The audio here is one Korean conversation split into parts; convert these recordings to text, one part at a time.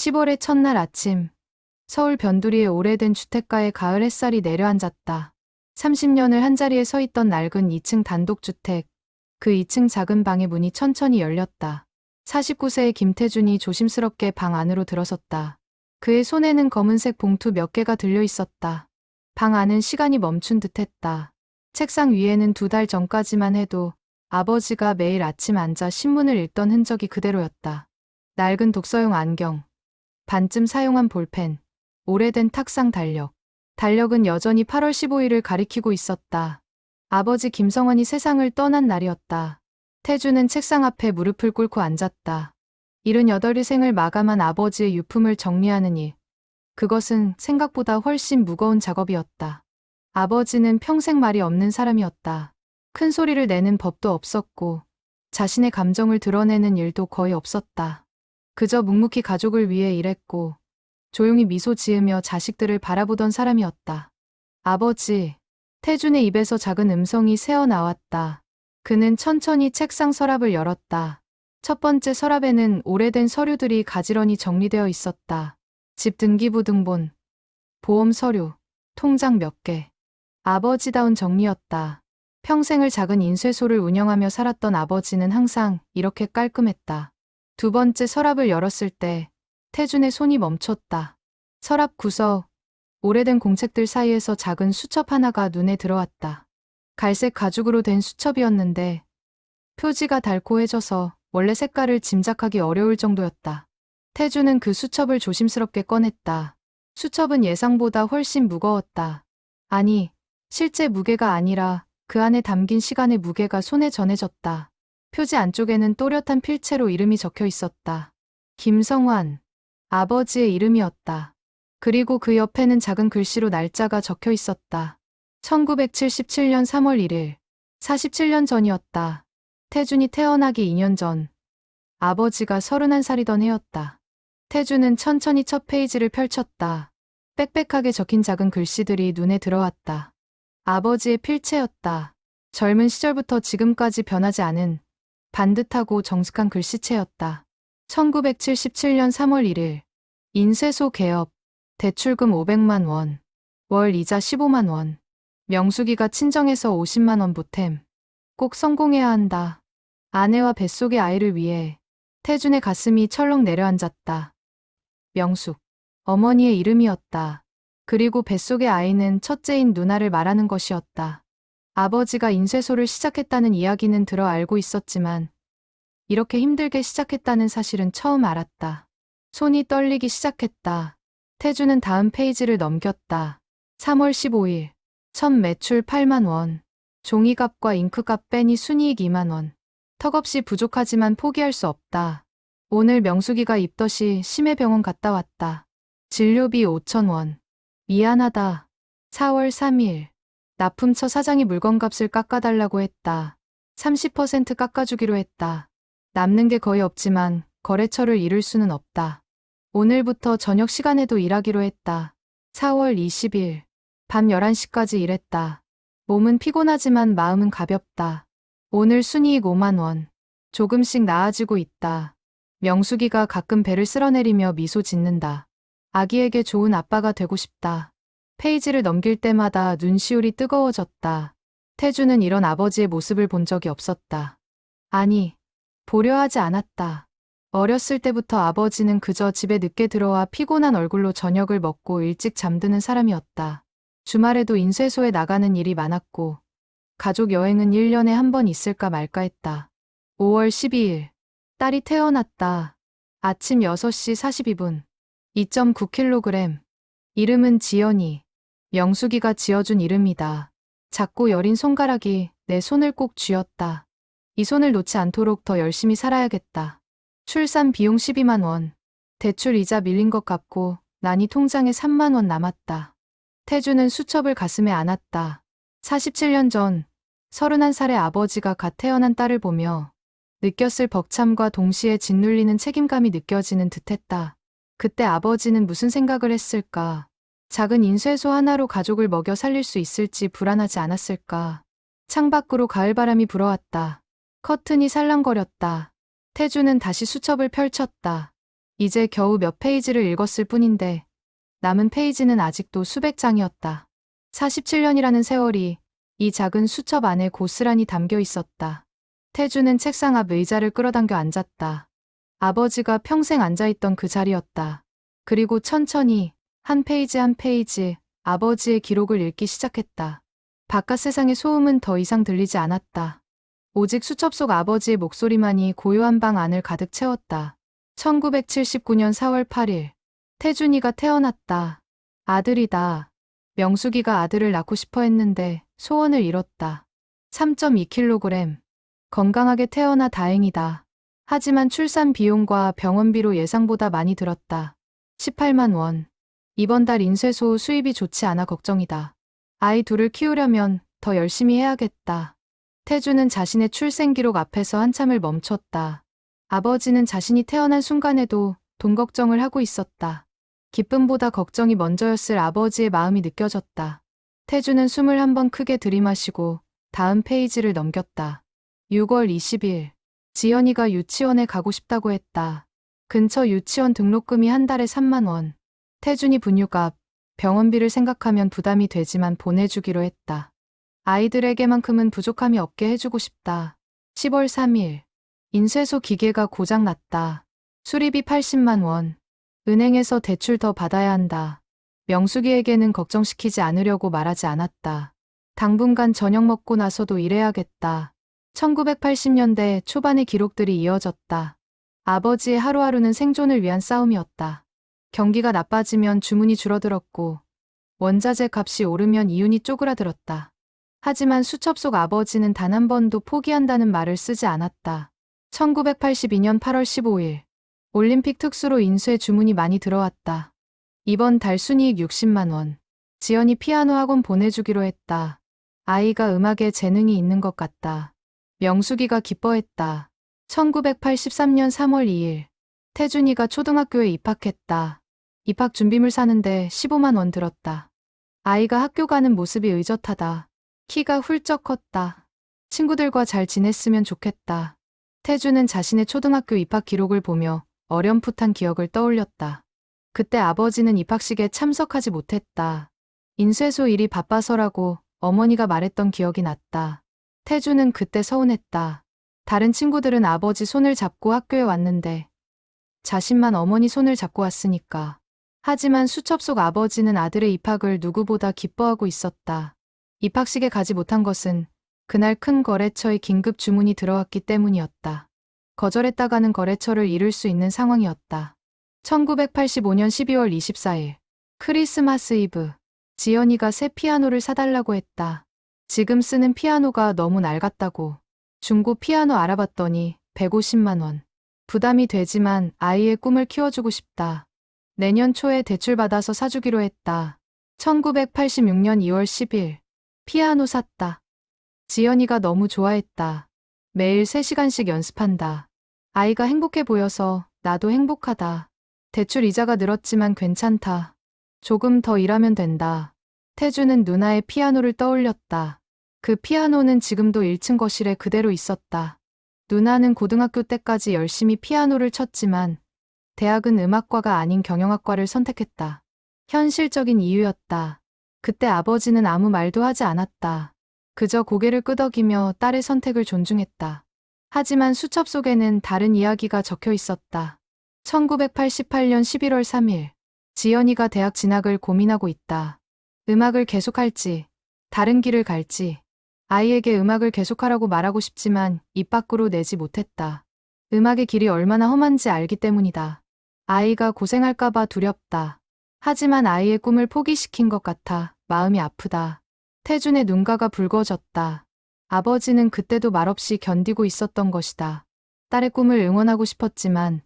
10월의 첫날 아침, 서울 변두리의 오래된 주택가에 가을 햇살이 내려앉았다. 30년을 한자리에 서 있던 낡은 2층 단독주택, 그 2층 작은 방의 문이 천천히 열렸다. 49세의 김태준이 조심스럽게 방 안으로 들어섰다. 그의 손에는 검은색 봉투 몇 개가 들려 있었다. 방 안은 시간이 멈춘 듯했다. 책상 위에는 2달 전까지만 해도 아버지가 매일 아침 앉아 신문을 읽던 흔적이 그대로였다. 낡은 독서용 안경, 반쯤 사용한 볼펜, 오래된 탁상 달력. 달력은 여전히 8월 15일을 가리키고 있었다. 아버지 김성환이 세상을 떠난 날이었다. 태주는 책상 앞에 무릎을 꿇고 앉았다. 78의 생을 마감한 아버지의 유품을 정리하는 일. 그것은 생각보다 훨씬 무거운 작업이었다. 아버지는 평생 말이 없는 사람이었다. 큰 소리를 내는 법도 없었고 자신의 감정을 드러내는 일도 거의 없었다. 그저 묵묵히 가족을 위해 일했고 조용히 미소 지으며 자식들을 바라보던 사람이었다. 아버지, 태준의 입에서 작은 음성이 새어나왔다. 그는 천천히 책상 서랍을 열었다. 첫 번째 서랍에는 오래된 서류들이 가지런히 정리되어 있었다. 집 등기부 등본, 보험 서류, 통장 몇 개. 아버지다운 정리였다. 평생을 작은 인쇄소를 운영하며 살았던 아버지는 항상 이렇게 깔끔했다. 두 번째 서랍을 열었을 때 태준의 손이 멈췄다. 서랍 구석, 오래된 공책들 사이에서 작은 수첩 하나가 눈에 들어왔다. 갈색 가죽으로 된 수첩이었는데 표지가 달코해져서 원래 색깔을 짐작하기 어려울 정도였다. 태주는 그 수첩을 조심스럽게 꺼냈다. 수첩은 예상보다 훨씬 무거웠다. 아니, 실제 무게가 아니라 그 안에 담긴 시간의 무게가 손에 전해졌다. 표지 안쪽에는 또렷한 필체로 이름이 적혀 있었다. 김성환, 아버지의 이름이었다. 그리고 그 옆에는 작은 글씨로 날짜가 적혀 있었다. 1977년 3월 1일, 47년 전이었다. 태준이 태어나기 2년 전, 아버지가 31살이던 해였다. 태준은 천천히 첫 페이지를 펼쳤다. 빽빽하게 적힌 작은 글씨들이 눈에 들어왔다. 아버지의 필체였다. 젊은 시절부터 지금까지 변하지 않은 반듯하고 정직한 글씨체였다. 1977년 3월 1일, 인쇄소 개업, 대출금 500만 원, 월 이자 15만 원, 명수기가 친정에서 50만 원 보탬. 꼭 성공해야 한다. 아내와 뱃속의 아이를 위해 태준의 가슴이 철렁 내려앉았다. 명숙, 어머니의 이름이었다. 그리고 뱃속의 아이는 첫째인 누나를 말하는 것이었다. 아버지가 인쇄소를 시작했다는 이야기는 들어 알고 있었지만 이렇게 힘들게 시작했다는 사실은 처음 알았다. 손이 떨리기 시작했다. 태주는 다음 페이지를 넘겼다. 3월 15일, 첫 매출 8만 원, 종이값과 잉크값 빼니 순이익 2만 원. 턱없이 부족하지만 포기할 수 없다. 오늘 명숙이가 입덧이 심해병원 갔다 왔다. 진료비 5천 원. 미안하다. 4월 3일, 납품처 사장이 물건값을 깎아달라고 했다. 30% 깎아주기로 했다. 남는 게 거의 없지만 거래처를 잃을 수는 없다. 오늘부터 저녁 시간에도 일하기로 했다. 4월 20일, 밤 11시까지 일했다. 몸은 피곤하지만 마음은 가볍다. 오늘 순이익 5만 원. 조금씩 나아지고 있다. 명숙이가 가끔 배를 쓸어내리며 미소 짓는다. 아기에게 좋은 아빠가 되고 싶다. 페이지를 넘길 때마다 눈시울이 뜨거워졌다. 태주는 이런 아버지의 모습을 본 적이 없었다. 아니, 보려 하지 않았다. 어렸을 때부터 아버지는 그저 집에 늦게 들어와 피곤한 얼굴로 저녁을 먹고 일찍 잠드는 사람이었다. 주말에도 인쇄소에 나가는 일이 많았고 가족 여행은 1년에 한 번 있을까 말까 했다. 5월 12일, 딸이 태어났다. 아침 6시 42분, 2.9kg. 이름은 지연이. 명숙이가 지어준 이름이다. 작고 여린 손가락이 내 손을 꼭 쥐었다. 이 손을 놓지 않도록 더 열심히 살아야겠다. 출산 비용 12만 원. 대출 이자 밀린 것 같고 나니 통장에 3만 원 남았다. 태주는 수첩을 가슴에 안았다. 47년 전 31살의 아버지가 갓 태어난 딸을 보며 느꼈을 벅참과 동시에 짓눌리는 책임감이 느껴지는 듯했다. 그때 아버지는 무슨 생각을 했을까? 작은 인쇄소 하나로 가족을 먹여 살릴 수 있을지 불안하지 않았을까? 창밖으로 가을바람이 불어왔다. 커튼이 살랑거렸다. 태주는 다시 수첩을 펼쳤다. 이제 겨우 몇 페이지를 읽었을 뿐인데 남은 페이지는 아직도 수백 장이었다. 47년이라는 세월이 이 작은 수첩 안에 고스란히 담겨 있었다. 태주는 책상 앞 의자를 끌어당겨 앉았다. 아버지가 평생 앉아있던 그 자리였다. 그리고 천천히 한 페이지 한 페이지 아버지의 기록을 읽기 시작했다. 바깥 세상의 소음은 더 이상 들리지 않았다. 오직 수첩 속 아버지의 목소리만이 고요한 방 안을 가득 채웠다. 1979년 4월 8일. 태준이가 태어났다. 아들이다. 명숙이가 아들을 낳고 싶어 했는데 소원을 이뤘다. 3.2kg. 건강하게 태어나 다행이다. 하지만 출산 비용과 병원비로 예상보다 많이 들었다. 18만 원. 이번 달 인쇄소 수입이 좋지 않아 걱정이다. 아이 둘을 키우려면 더 열심히 해야겠다. 태주는 자신의 출생 기록 앞에서 한참을 멈췄다. 아버지는 자신이 태어난 순간에도 돈 걱정을 하고 있었다. 기쁨보다 걱정이 먼저였을 아버지의 마음이 느껴졌다. 태주는 숨을 한번 크게 들이마시고 다음 페이지를 넘겼다. 6월 20일. 지연이가 유치원에 가고 싶다고 했다. 근처 유치원 등록금이 한 달에 3만 원. 태준이 분유값, 병원비를 생각하면 부담이 되지만 보내주기로 했다. 아이들에게만큼은 부족함이 없게 해주고 싶다. 10월 3일. 인쇄소 기계가 고장났다. 수리비 80만 원. 은행에서 대출 더 받아야 한다. 명숙이에게는 걱정시키지 않으려고 말하지 않았다. 당분간 저녁 먹고 나서도 일해야겠다. 1980년대 초반의 기록들이 이어졌다. 아버지의 하루하루는 생존을 위한 싸움이었다. 경기가 나빠지면 주문이 줄어들었고 원자재 값이 오르면 이윤이 쪼그라들었다. 하지만 수첩 속 아버지는 단 한 번도 포기한다는 말을 쓰지 않았다. 1982년 8월 15일. 올림픽 특수로 인쇄 주문이 많이 들어왔다. 이번 달 순이익 60만 원. 지연이 피아노 학원 보내주기로 했다. 아이가 음악에 재능이 있는 것 같다. 명숙이가 기뻐했다. 1983년 3월 2일. 태준이가 초등학교에 입학했다. 입학 준비물 사는데 15만 원 들었다. 아이가 학교 가는 모습이 의젓하다. 키가 훌쩍 컸다. 친구들과 잘 지냈으면 좋겠다. 태주는 자신의 초등학교 입학 기록을 보며 어렴풋한 기억을 떠올렸다. 그때 아버지는 입학식에 참석하지 못했다. 인쇄소 일이 바빠서라고 어머니가 말했던 기억이 났다. 태주는 그때 서운했다. 다른 친구들은 아버지 손을 잡고 학교에 왔는데 자신만 어머니 손을 잡고 왔으니까. 하지만 수첩 속 아버지는 아들의 입학을 누구보다 기뻐하고 있었다. 입학식에 가지 못한 것은 그날 큰 거래처에 긴급 주문이 들어왔기 때문이었다. 거절했다가는 거래처를 잃을 수 있는 상황이었다. 1985년 12월 24일. 크리스마스 이브. 지연이가 새 피아노를 사달라고 했다. 지금 쓰는 피아노가 너무 낡았다고. 중고 피아노 알아봤더니 150만 원. 부담이 되지만 아이의 꿈을 키워주고 싶다. 내년 초에 대출받아서 사주기로 했다. 1986년 2월 10일. 피아노 샀다. 지연이가 너무 좋아했다. 매일 3시간씩 연습한다. 아이가 행복해 보여서 나도 행복하다. 대출 이자가 늘었지만 괜찮다. 조금 더 일하면 된다. 태주는 누나의 피아노를 떠올렸다. 그 피아노는 지금도 1층 거실에 그대로 있었다. 누나는 고등학교 때까지 열심히 피아노를 쳤지만 대학은 음악과가 아닌 경영학과를 선택했다. 현실적인 이유였다. 그때 아버지는 아무 말도 하지 않았다. 그저 고개를 끄덕이며 딸의 선택을 존중했다. 하지만 수첩 속에는 다른 이야기가 적혀 있었다. 1988년 11월 3일. 지연이가 대학 진학을 고민하고 있다. 음악을 계속할지, 다른 길을 갈지. 아이에게 음악을 계속하라고 말하고 싶지만 입 밖으로 내지 못했다. 음악의 길이 얼마나 험한지 알기 때문이다. 아이가 고생할까봐 두렵다. 하지만 아이의 꿈을 포기시킨 것 같아 마음이 아프다. 태준의 눈가가 붉어졌다. 아버지는 그때도 말없이 견디고 있었던 것이다. 딸의 꿈을 응원하고 싶었지만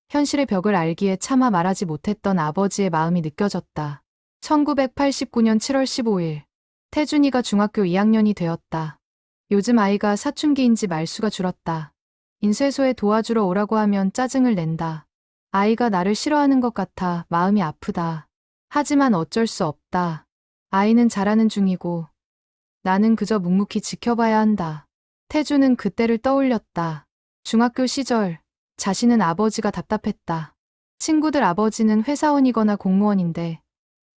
현실의 벽을 알기에 차마 말하지 못했던 아버지의 마음이 느껴졌다. 1989년 7월 15일. 태준이가 중학교 2학년이 되었다. 요즘 아이가 사춘기인지 말수가 줄었다. 인쇄소에 도와주러 오라고 하면 짜증을 낸다. 아이가 나를 싫어하는 것 같아 마음이 아프다. 하지만 어쩔 수 없다. 아이는 자라는 중이고 나는 그저 묵묵히 지켜봐야 한다. 태주는 그때를 떠올렸다. 중학교 시절 자신은 아버지가 답답했다. 친구들 아버지는 회사원이거나 공무원인데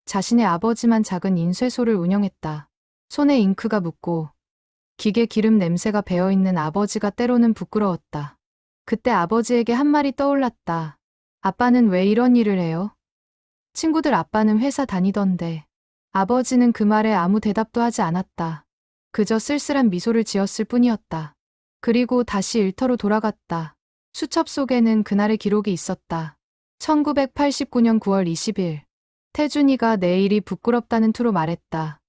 자신의 아버지만 작은 인쇄소를 운영했다. 손에 잉크가 묻고 기계 기름 냄새가 배어있는 아버지가 때로는 부끄러웠다. 그때 아버지에게 한 말이 떠올랐다. 아빠는 왜 이런 일을 해요? 친구들 아빠는 회사 다니던데. 아버지는 그 말에 아무 대답도 하지 않았다. 그저 쓸쓸한 미소를 지었을 뿐이었다. 그리고 다시 일터로 돌아갔다. 수첩 속에는 그날의 기록이 있었다. 1989년 9월 20일. 태준이가 내 일이 부끄럽다는 투로 말했다.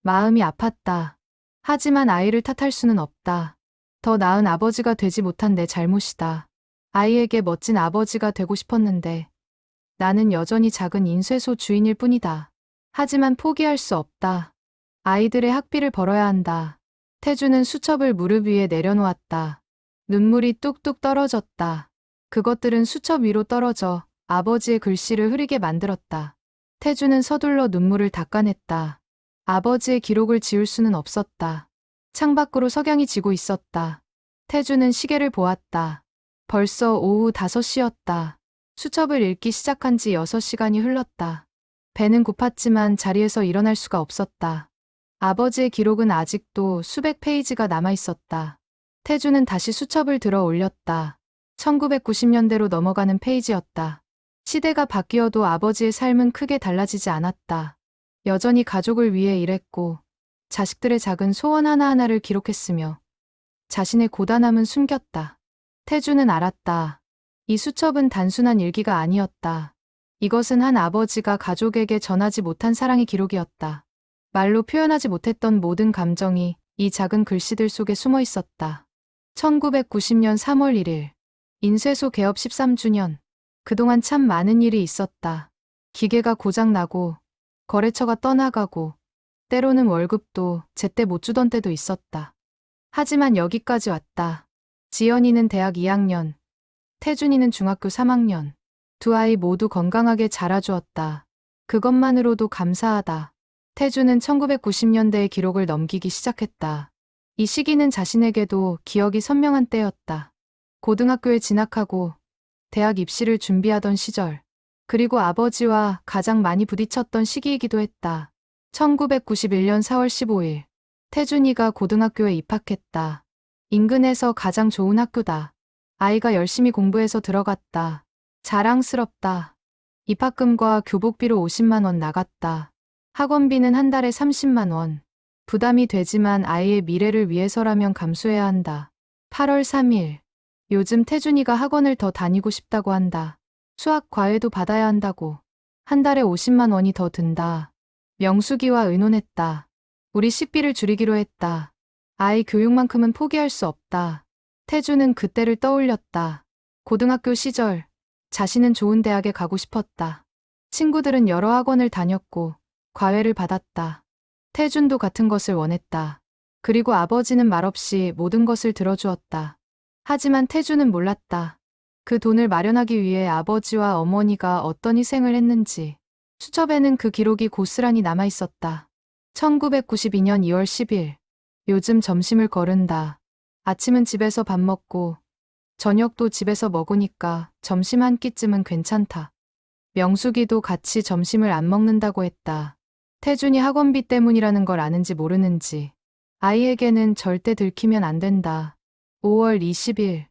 마음이 아팠다. 하지만 아이를 탓할 수는 없다. 더 나은 아버지가 되지 못한 내 잘못이다. 아이에게 멋진 아버지가 되고 싶었는데 나는 여전히 작은 인쇄소 주인일 뿐이다. 하지만 포기할 수 없다. 아이들의 학비를 벌어야 한다. 태주는 수첩을 무릎 위에 내려놓았다. 눈물이 뚝뚝 떨어졌다. 그것들은 수첩 위로 떨어져 아버지의 글씨를 흐리게 만들었다. 태주는 서둘러 눈물을 닦아냈다. 아버지의 기록을 지울 수는 없었다. 창밖으로 석양이 지고 있었다. 태주는 시계를 보았다. 벌써 오후 5시였다. 수첩을 읽기 시작한 지 6시간이 흘렀다. 배는 고팠지만 자리에서 일어날 수가 없었다. 아버지의 기록은 아직도 수백 페이지가 남아 있었다. 태주는 다시 수첩을 들어 올렸다. 1990년대로 넘어가는 페이지였다. 시대가 바뀌어도 아버지의 삶은 크게 달라지지 않았다. 여전히 가족을 위해 일했고 자식들의 작은 소원 하나하나를 기록했으며 자신의 고단함은 숨겼다. 태주는 알았다. 이 수첩은 단순한 일기가 아니었다. 이것은 한 아버지가 가족에게 전하지 못한 사랑의 기록이었다. 말로 표현하지 못했던 모든 감정이 이 작은 글씨들 속에 숨어 있었다. 1990년 3월 1일. 인쇄소 개업 13주년. 그동안 참 많은 일이 있었다. 기계가 고장나고 거래처가 떠나가고 때로는 월급도 제때 못 주던 때도 있었다. 하지만 여기까지 왔다. 지연이는 대학 2학년, 태준이는 중학교 3학년. 두 아이 모두 건강하게 자라주었다. 그것만으로도 감사하다. 태준은 1990년대의 기록을 넘기기 시작했다. 이 시기는 자신에게도 기억이 선명한 때였다. 고등학교에 진학하고 대학 입시를 준비하던 시절, 그리고 아버지와 가장 많이 부딪혔던 시기이기도 했다. 1991년 4월 15일, 태준이가 고등학교에 입학했다. 인근에서 가장 좋은 학교다. 아이가 열심히 공부해서 들어갔다. 자랑스럽다. 입학금과 교복비로 50만 원 나갔다. 학원비는 한 달에 30만 원. 부담이 되지만 아이의 미래를 위해서라면 감수해야 한다. 8월 3일. 요즘 태준이가 학원을 더 다니고 싶다고 한다. 수학 과외도 받아야 한다고. 한 달에 50만 원이 더 든다. 명수기와 의논했다. 우리 식비를 줄이기로 했다. 아이 교육만큼은 포기할 수 없다. 태준은 그때를 떠올렸다. 고등학교 시절, 자신은 좋은 대학에 가고 싶었다. 친구들은 여러 학원을 다녔고 과외를 받았다. 태준도 같은 것을 원했다. 그리고 아버지는 말없이 모든 것을 들어주었다. 하지만 태준은 몰랐다. 그 돈을 마련하기 위해 아버지와 어머니가 어떤 희생을 했는지. 수첩에는 그 기록이 고스란히 남아 있었다. 1992년 2월 10일. 요즘 점심을 거른다. 아침은 집에서 밥 먹고 저녁도 집에서 먹으니까 점심 한 끼쯤은 괜찮다. 명숙이도 같이 점심을 안 먹는다고 했다. 태준이 학원비 때문이라는 걸 아는지 모르는지. 아이에게는 절대 들키면 안 된다. 5월 20일.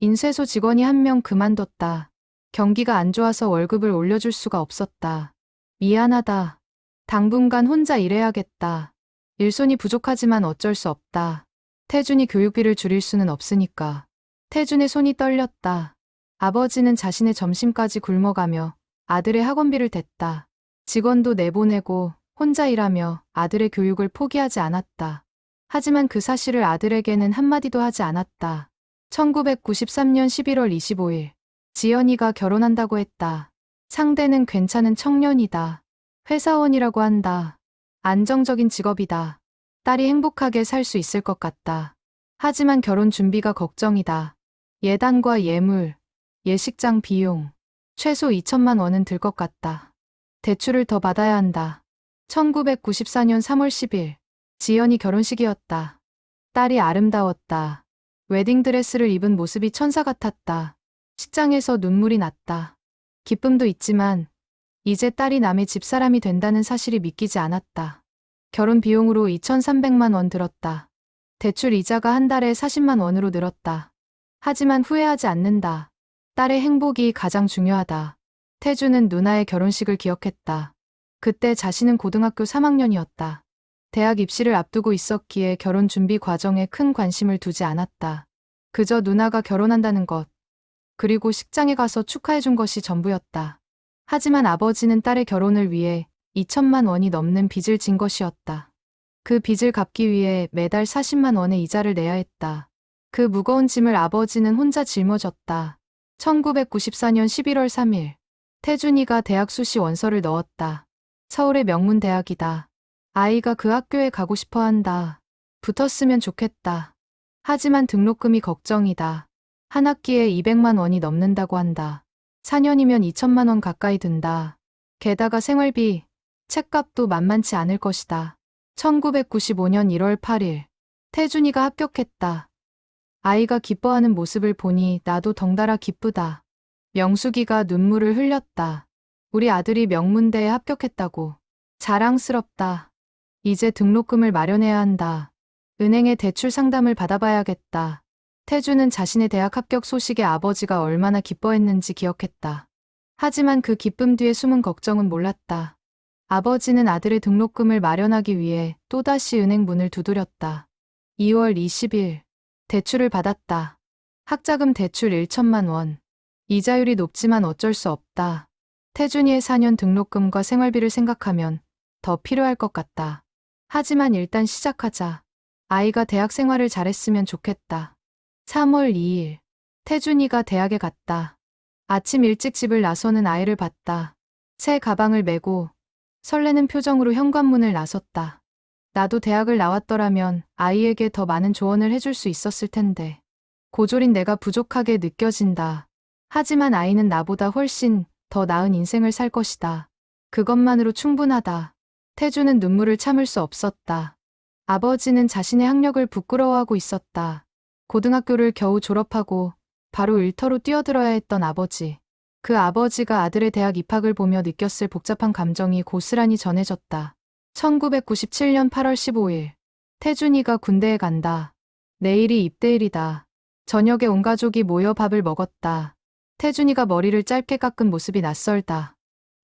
인쇄소 직원이 한 명 그만뒀다. 경기가 안 좋아서 월급을 올려줄 수가 없었다. 미안하다. 당분간 혼자 일해야겠다. 일손이 부족하지만 어쩔 수 없다. 태준이 교육비를 줄일 수는 없으니까. 태준의 손이 떨렸다. 아버지는 자신의 점심까지 굶어가며 아들의 학원비를 댔다. 직원도 내보내고 혼자 일하며 아들의 교육을 포기하지 않았다. 하지만 그 사실을 아들에게는 한마디도 하지 않았다. 1993년 11월 25일. 지연이가 결혼한다고 했다. 상대는 괜찮은 청년이다. 회사원이라고 한다. 안정적인 직업이다. 딸이 행복하게 살 수 있을 것 같다. 하지만 결혼 준비가 걱정이다. 예단과 예물, 예식장 비용, 최소 2천만 원은 들 것 같다. 대출을 더 받아야 한다. 1994년 3월 10일. 지연이 결혼식이었다. 딸이 아름다웠다. 웨딩드레스를 입은 모습이 천사 같았다. 식장에서 눈물이 났다. 기쁨도 있지만 이제 딸이 남의 집사람이 된다는 사실이 믿기지 않았다. 결혼 비용으로 2,300만 원 들었다. 대출 이자가 한 달에 40만 원으로 늘었다. 하지만 후회하지 않는다. 딸의 행복이 가장 중요하다. 태주는 누나의 결혼식을 기억했다. 그때 자신은 고등학교 3학년이었다. 대학 입시를 앞두고 있었기에 결혼 준비 과정에 큰 관심을 두지 않았다. 그저 누나가 결혼한다는 것, 그리고 식장에 가서 축하해준 것이 전부였다. 하지만 아버지는 딸의 결혼을 위해 2천만 원이 넘는 빚을 진 것이었다. 그 빚을 갚기 위해 매달 40만 원의 이자를 내야 했다. 그 무거운 짐을 아버지는 혼자 짊어졌다. 1994년 11월 3일, 태준이가 대학 수시 원서를 넣었다. 서울의 명문대학이다. 아이가 그 학교에 가고 싶어 한다. 붙었으면 좋겠다. 하지만 등록금이 걱정이다. 한 학기에 200만 원이 넘는다고 한다. 4년이면 2천만 원 가까이 든다. 게다가 생활비, 책값도 만만치 않을 것이다. 1995년 1월 8일, 태준이가 합격했다. 아이가 기뻐하는 모습을 보니 나도 덩달아 기쁘다. 명숙이가 눈물을 흘렸다. 우리 아들이 명문대에 합격했다고. 자랑스럽다. 이제 등록금을 마련해야 한다. 은행에 대출 상담을 받아봐야겠다. 태주는 자신의 대학 합격 소식에 아버지가 얼마나 기뻐했는지 기억했다. 하지만 그 기쁨 뒤에 숨은 걱정은 몰랐다. 아버지는 아들의 등록금을 마련하기 위해 또다시 은행 문을 두드렸다. 2월 20일, 대출을 받았다. 학자금 대출 1천만 원. 이자율이 높지만 어쩔 수 없다. 태준이의 4년 등록금과 생활비를 생각하면 더 필요할 것 같다. 하지만 일단 시작하자. 아이가 대학 생활을 잘했으면 좋겠다. 3월 2일, 태준이가 대학에 갔다. 아침 일찍 집을 나서는 아이를 봤다. 새 가방을 메고 설레는 표정으로 현관문을 나섰다. 나도 대학을 나왔더라면 아이에게 더 많은 조언을 해줄 수 있었을 텐데. 고졸인 내가 부족하게 느껴진다. 하지만 아이는 나보다 훨씬 더 나은 인생을 살 것이다. 그것만으로 충분하다. 태주는 눈물을 참을 수 없었다. 아버지는 자신의 학력을 부끄러워하고 있었다. 고등학교를 겨우 졸업하고 바로 일터로 뛰어들어야 했던 아버지. 그 아버지가 아들의 대학 입학을 보며 느꼈을 복잡한 감정이 고스란히 전해졌다. 1997년 8월 15일. 태준이가 군대에 간다. 내일이 입대일이다. 저녁에 온 가족이 모여 밥을 먹었다. 태준이가 머리를 짧게 깎은 모습이 낯설다.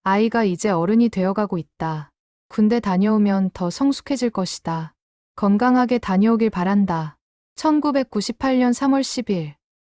아이가 이제 어른이 되어가고 있다. 군대 다녀오면 더 성숙해질 것이다. 건강하게 다녀오길 바란다. 1998년 3월 10일.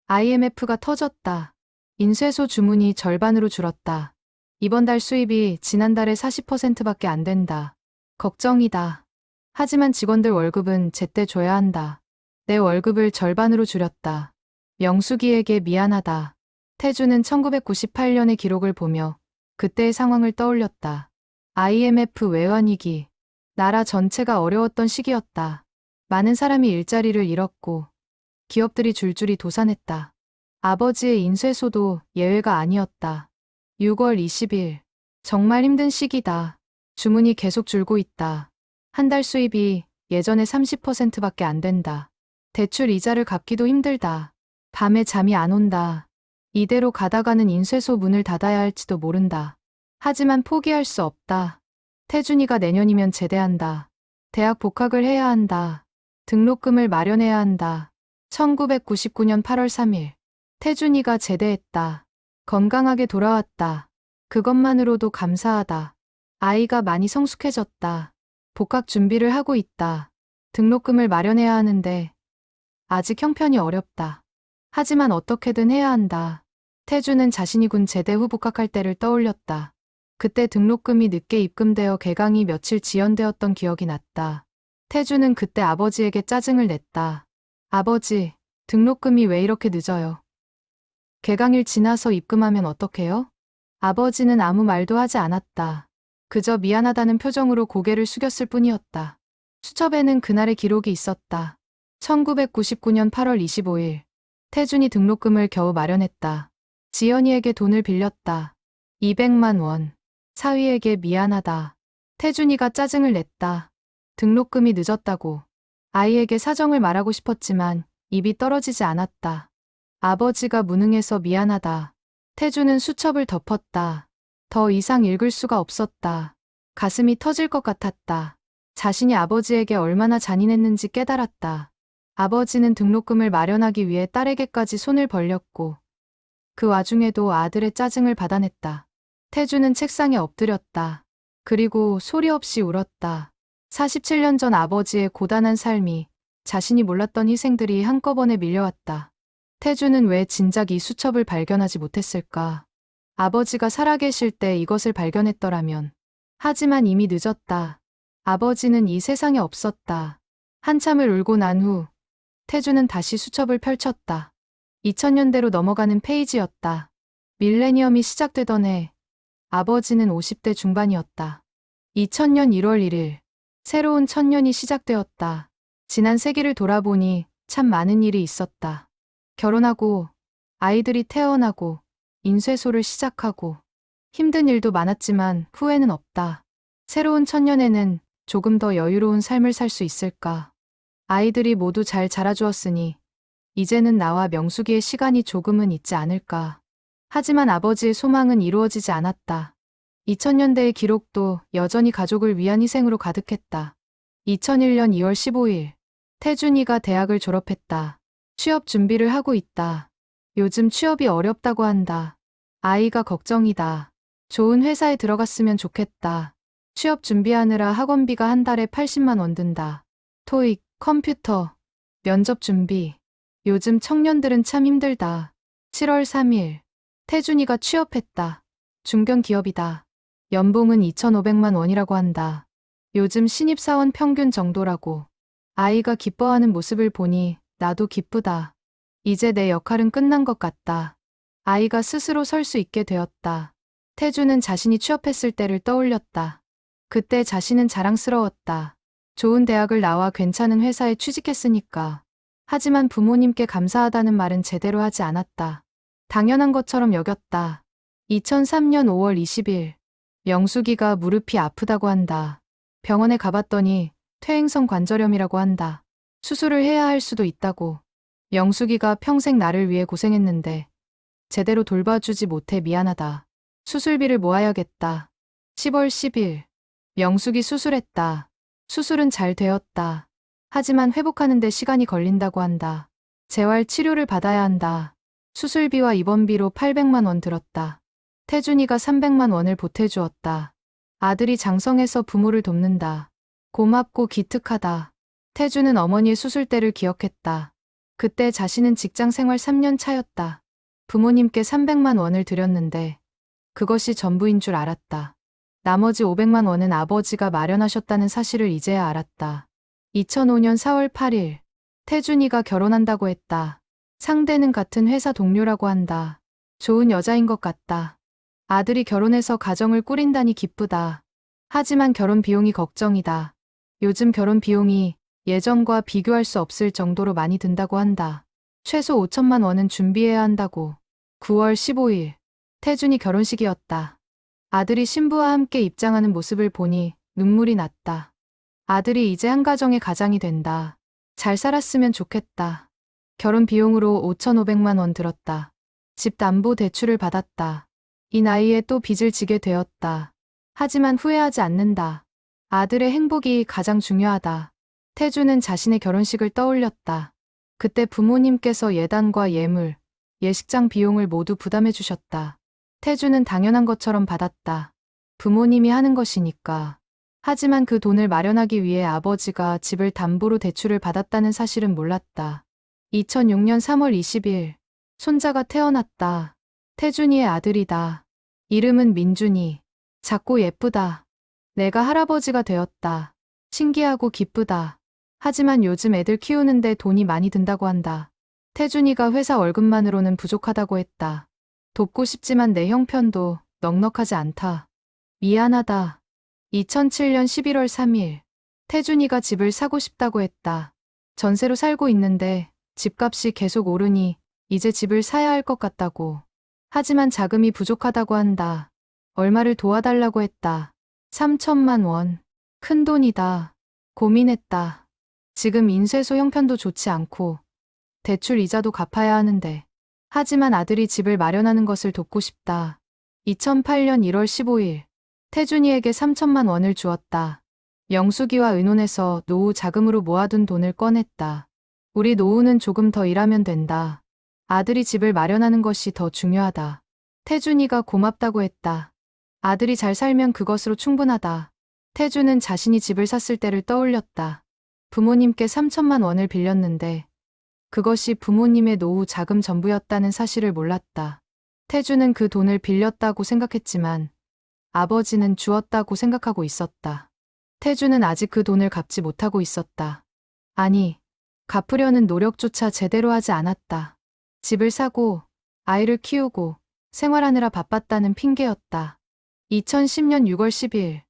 IMF가 터졌다. 인쇄소 주문이 절반으로 줄었다. 이번 달 수입이 지난달의 40%밖에 안 된다. 걱정이다. 하지만 직원들 월급은 제때 줘야 한다. 내 월급을 절반으로 줄였다. 명숙이에게 미안하다. 태주는 1998년의 기록을 보며 그때의 상황을 떠올렸다. IMF 외환위기. 나라 전체가 어려웠던 시기였다. 많은 사람이 일자리를 잃었고 기업들이 줄줄이 도산했다. 아버지의 인쇄소도 예외가 아니었다. 6월 20일. 정말 힘든 시기다. 주문이 계속 줄고 있다. 한 달 수입이 예전의 30%밖에 안 된다. 대출 이자를 갚기도 힘들다. 밤에 잠이 안 온다. 이대로 가다가는 인쇄소 문을 닫아야 할지도 모른다. 하지만 포기할 수 없다. 태준이가 내년이면 제대한다. 대학 복학을 해야 한다. 등록금을 마련해야 한다. 1999년 8월 3일. 태준이가 제대했다. 건강하게 돌아왔다. 그것만으로도 감사하다. 아이가 많이 성숙해졌다. 복학 준비를 하고 있다. 등록금을 마련해야 하는데 아직 형편이 어렵다. 하지만 어떻게든 해야 한다. 태주는 자신이 군 제대 후 복학할 때를 떠올렸다. 그때 등록금이 늦게 입금되어 개강이 며칠 지연되었던 기억이 났다. 태주는 그때 아버지에게 짜증을 냈다. 아버지, 등록금이 왜 이렇게 늦어요? 개강일 지나서 입금하면 어떡해요? 아버지는 아무 말도 하지 않았다. 그저 미안하다는 표정으로 고개를 숙였을 뿐이었다. 수첩에는 그날의 기록이 있었다. 1999년 8월 25일. 태준이 등록금을 겨우 마련했다. 지연이에게 돈을 빌렸다. 200만 원. 사위에게 미안하다. 태준이가 짜증을 냈다. 등록금이 늦었다고. 아이에게 사정을 말하고 싶었지만 입이 떨어지지 않았다. 아버지가 무능해서 미안하다. 태주는 수첩을 덮었다. 더 이상 읽을 수가 없었다. 가슴이 터질 것 같았다. 자신이 아버지에게 얼마나 잔인했는지 깨달았다. 아버지는 등록금을 마련하기 위해 딸에게까지 손을 벌렸고 그 와중에도 아들의 짜증을 받아냈다. 태주는 책상에 엎드렸다. 그리고 소리 없이 울었다. 47년 전 아버지의 고단한 삶이, 자신이 몰랐던 희생들이 한꺼번에 밀려왔다. 태주는 왜 진작 이 수첩을 발견하지 못했을까? 아버지가 살아계실 때 이것을 발견했더라면. 하지만 이미 늦었다. 아버지는 이 세상에 없었다. 한참을 울고 난 후 태주는 다시 수첩을 펼쳤다. 2000년대로 넘어가는 페이지였다. 밀레니엄이 시작되던 해, 아버지는 50대 중반이었다. 2000년 1월 1일, 새로운 천년이 시작되었다. 지난 세기를 돌아보니 참 많은 일이 있었다. 결혼하고, 아이들이 태어나고, 인쇄소를 시작하고, 힘든 일도 많았지만 후회는 없다. 새로운 천년에는 조금 더 여유로운 삶을 살 수 있을까? 아이들이 모두 잘 자라주었으니 이제는 나와 명숙이의 시간이 조금은 있지 않을까. 하지만 아버지의 소망은 이루어지지 않았다. 2000년대의 기록도 여전히 가족을 위한 희생으로 가득했다. 2001년 2월 15일, 태준이가 대학을 졸업했다. 취업 준비를 하고 있다. 요즘 취업이 어렵다고 한다. 아이가 걱정이다. 좋은 회사에 들어갔으면 좋겠다. 취업 준비하느라 학원비가 한 달에 80만 원 든다. 토익, 컴퓨터, 면접 준비. 요즘 청년들은 참 힘들다. 7월 3일, 태준이가 취업했다. 중견기업이다. 연봉은 2,500만 원이라고 한다. 요즘 신입사원 평균 정도라고. 아이가 기뻐하는 모습을 보니 나도 기쁘다. 이제 내 역할은 끝난 것 같다. 아이가 스스로 설 수 있게 되었다. 태주는 자신이 취업했을 때를 떠올렸다. 그때 자신은 자랑스러웠다. 좋은 대학을 나와 괜찮은 회사에 취직했으니까. 하지만 부모님께 감사하다는 말은 제대로 하지 않았다. 당연한 것처럼 여겼다. 2003년 5월 20일, 명숙이가 무릎이 아프다고 한다. 병원에 가봤더니 퇴행성 관절염이라고 한다. 수술을 해야 할 수도 있다고. 명숙이가 평생 나를 위해 고생했는데 제대로 돌봐주지 못해 미안하다. 수술비를 모아야겠다. 10월 10일, 명숙이 수술했다. 수술은 잘 되었다. 하지만 회복하는 데 시간이 걸린다고 한다. 재활 치료를 받아야 한다. 수술비와 입원비로 800만 원 들었다. 태준이가 300만 원을 보태주었다. 아들이 장성해서 부모를 돕는다. 고맙고 기특하다. 태준은 어머니의 수술 때를 기억했다. 그때 자신은 직장 생활 3년 차였다. 부모님께 300만 원을 드렸는데 그것이 전부인 줄 알았다. 나머지 500만 원은 아버지가 마련하셨다는 사실을 이제야 알았다. 2005년 4월 8일, 태준이가 결혼한다고 했다. 상대는 같은 회사 동료라고 한다. 좋은 여자인 것 같다. 아들이 결혼해서 가정을 꾸린다니 기쁘다. 하지만 결혼 비용이 걱정이다. 요즘 결혼 비용이 예전과 비교할 수 없을 정도로 많이 든다고 한다. 최소 5천만 원은 준비해야 한다고. 9월 15일, 태준이 결혼식이었다. 아들이 신부와 함께 입장하는 모습을 보니 눈물이 났다. 아들이 이제 한 가정의 가장이 된다. 잘 살았으면 좋겠다. 결혼 비용으로 5,500만 원 들었다. 집 담보 대출을 받았다. 이 나이에 또 빚을 지게 되었다. 하지만 후회하지 않는다. 아들의 행복이 가장 중요하다. 태주는 자신의 결혼식을 떠올렸다. 그때 부모님께서 예단과 예물, 예식장 비용을 모두 부담해 주셨다. 태주는 당연한 것처럼 받았다. 부모님이 하는 것이니까. 하지만 그 돈을 마련하기 위해 아버지가 집을 담보로 대출을 받았다는 사실은 몰랐다. 2006년 3월 20일, 손자가 태어났다. 태준이의 아들이다. 이름은 민준이. 작고 예쁘다. 내가 할아버지가 되었다. 신기하고 기쁘다. 하지만 요즘 애들 키우는데 돈이 많이 든다고 한다. 태준이가 회사 월급만으로는 부족하다고 했다. 돕고 싶지만 내 형편도 넉넉하지 않다. 미안하다. 2007년 11월 3일, 태준이가 집을 사고 싶다고 했다. 전세로 살고 있는데 집값이 계속 오르니 이제 집을 사야 할 것 같다고. 하지만 자금이 부족하다고 한다. 얼마를 도와달라고 했다. 3천만 원. 큰 돈이다. 고민했다. 지금 인쇄소 형편도 좋지 않고 대출 이자도 갚아야 하는데 하지만 아들이 집을 마련하는 것을 돕고 싶다. 2008년 1월 15일, 태준이에게 3천만 원을 주었다. 영숙이와 의논해서 노후 자금으로 모아둔 돈을 꺼냈다. 우리 노후는 조금 더 일하면 된다. 아들이 집을 마련하는 것이 더 중요하다. 태준이가 고맙다고 했다. 아들이 잘 살면 그것으로 충분하다. 태준은 자신이 집을 샀을 때를 떠올렸다. 부모님께 3천만 원을 빌렸는데 그것이 부모님의 노후 자금 전부였다는 사실을 몰랐다. 태준은 그 돈을 빌렸다고 생각했지만 아버지는 주었다고 생각하고 있었다. 태준은 아직 그 돈을 갚지 못하고 있었다. 아니, 갚으려는 노력조차 제대로 하지 않았다. 집을 사고 아이를 키우고 생활하느라 바빴다는 핑계였다. 2010년 6월 10일,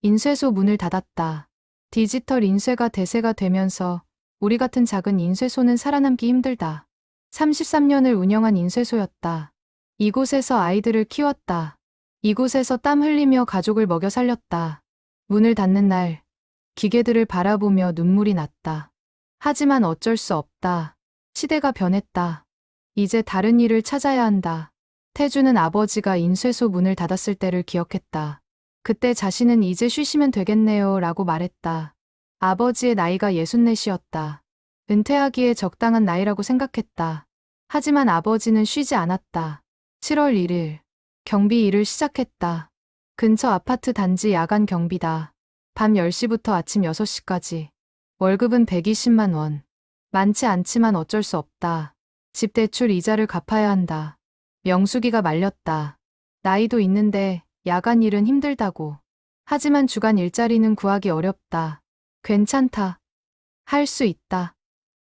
인쇄소 문을 닫았다. 디지털 인쇄가 대세가 되면서 우리 같은 작은 인쇄소는 살아남기 힘들다. 33년을 운영한 인쇄소였다. 이곳에서 아이들을 키웠다. 이곳에서 땀 흘리며 가족을 먹여 살렸다. 문을 닫는 날, 기계들을 바라보며 눈물이 났다. 하지만 어쩔 수 없다. 시대가 변했다. 이제 다른 일을 찾아야 한다. 태주는 아버지가 인쇄소 문을 닫았을 때를 기억했다. 그때 자신은 이제 쉬시면 되겠네요 라고 말했다. 아버지의 나이가 64이었다. 은퇴하기에 적당한 나이라고 생각했다. 하지만 아버지는 쉬지 않았다. 7월 1일, 경비 일을 시작했다. 근처 아파트 단지 야간 경비다. 밤 10시부터 아침 6시까지. 월급은 120만 원. 많지 않지만 어쩔 수 없다. 집 대출 이자를 갚아야 한다. 명숙이가 말렸다. 나이도 있는데 야간 일은 힘들다고. 하지만 주간 일자리는 구하기 어렵다. 괜찮다. 할 수 있다.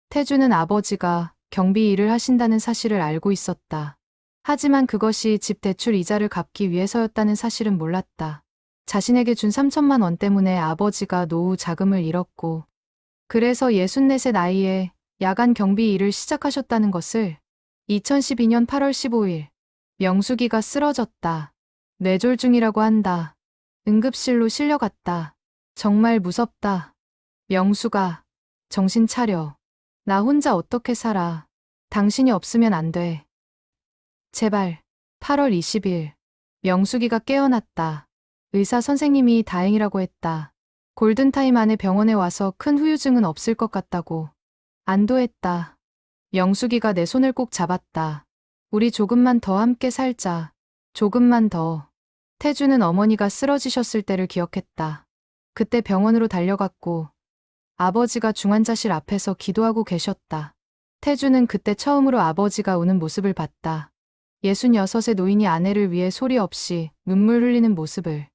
태주는 아버지가 경비 일을 하신다는 사실을 알고 있었다. 하지만 그것이 집 대출 이자를 갚기 위해서였다는 사실은 몰랐다. 자신에게 준 3천만 원 때문에 아버지가 노후 자금을 잃었고, 그래서 64세 나이에 야간 경비 일을 시작하셨다는 것을 2012년 8월 15일, 명숙이가 쓰러졌다. 뇌졸중이라고 한다. 응급실로 실려갔다. 정말 무섭다. 명숙아, 정신 차려. 나 혼자 어떻게 살아. 당신이 없으면 안 돼. 제발. 8월 20일. 명숙이가 깨어났다. 의사 선생님이 다행이라고 했다. 골든타임 안에 병원에 와서 큰 후유증은 없을 것 같다고. 안도했다. 명숙이가 내 손을 꼭 잡았다. 우리 조금만 더 함께 살자. 조금만 더. 태주는 어머니가 쓰러지셨을 때를 기억했다. 그때 병원으로 달려갔고 아버지가 중환자실 앞에서 기도하고 계셨다. 태주는 그때 처음으로 아버지가 우는 모습을 봤다. 66의 노인이 아내를 위해 소리 없이 눈물 흘리는 모습을.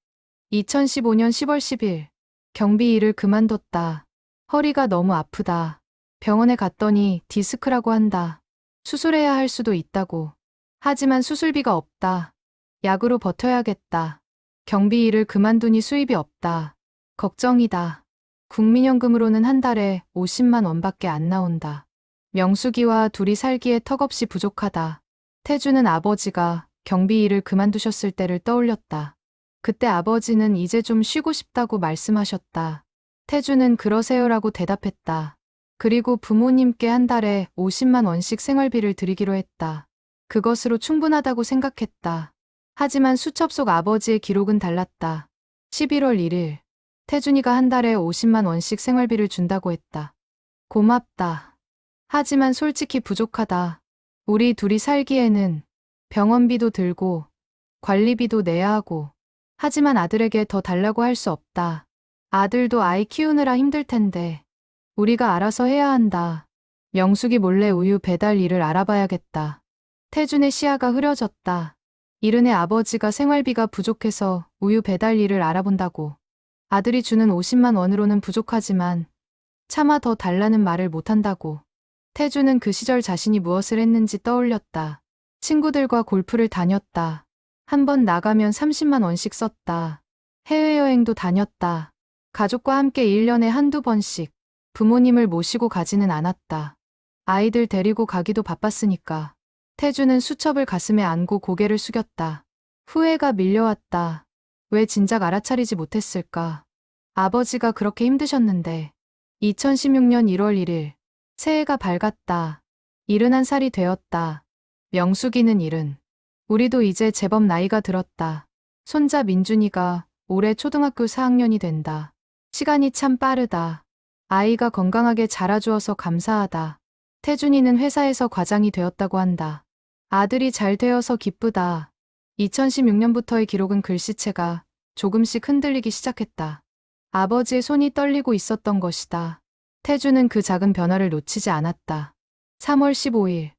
2015년 10월 10일, 경비 일을 그만뒀다. 허리가 너무 아프다. 병원에 갔더니 디스크라고 한다. 수술해야 할 수도 있다고. 하지만 수술비가 없다. 약으로 버텨야겠다. 경비 일을 그만두니 수입이 없다. 걱정이다. 국민연금으로는 한 달에 50만 원밖에 안 나온다. 명숙이와 둘이 살기에 턱없이 부족하다. 태주는 아버지가 경비 일을 그만두셨을 때를 떠올렸다. 그때 아버지는 이제 좀 쉬고 싶다고 말씀하셨다. 태주는 그러세요라고 대답했다. 그리고 부모님께 한 달에 50만 원씩 생활비를 드리기로 했다. 그것으로 충분하다고 생각했다. 하지만 수첩 속 아버지의 기록은 달랐다. 11월 1일, 태준이가 한 달에 50만 원씩 생활비를 준다고 했다. 고맙다. 하지만 솔직히 부족하다. 우리 둘이 살기에는 병원비도 들고 관리비도 내야 하고. 하지만 아들에게 더 달라고 할 수 없다. 아들도 아이 키우느라 힘들 텐데. 우리가 알아서 해야 한다. 명숙이 몰래 우유 배달 일을 알아봐야겠다. 태준의 시야가 흐려졌다. 이른의 아버지가 생활비가 부족해서 우유 배달 일을 알아본다고. 아들이 주는 50만 원으로는 부족하지만 차마 더 달라는 말을 못한다고. 태주는 그 시절 자신이 무엇을 했는지 떠올렸다. 친구들과 골프를 다녔다. 한 번 나가면 30만 원씩 썼다. 해외여행도 다녔다. 가족과 함께 1년에 한두 번씩. 부모님을 모시고 가지는 않았다. 아이들 데리고 가기도 바빴으니까. 태주는 수첩을 가슴에 안고 고개를 숙였다. 후회가 밀려왔다. 왜 진작 알아차리지 못했을까? 아버지가 그렇게 힘드셨는데. 2016년 1월 1일. 새해가 밝았다. 71살이 되었다. 명숙이는 일은. 우리도 이제 제법 나이가 들었다. 손자 민준이가 올해 초등학교 4학년이 된다. 시간이 참 빠르다. 아이가 건강하게 자라주어서 감사하다. 태준이는 회사에서 과장이 되었다고 한다. 아들이 잘 되어서 기쁘다. 2016년부터의 기록은 글씨체가 조금씩 흔들리기 시작했다. 아버지의 손이 떨리고 있었던 것이다. 태준은 그 작은 변화를 놓치지 않았다. 3월 15일.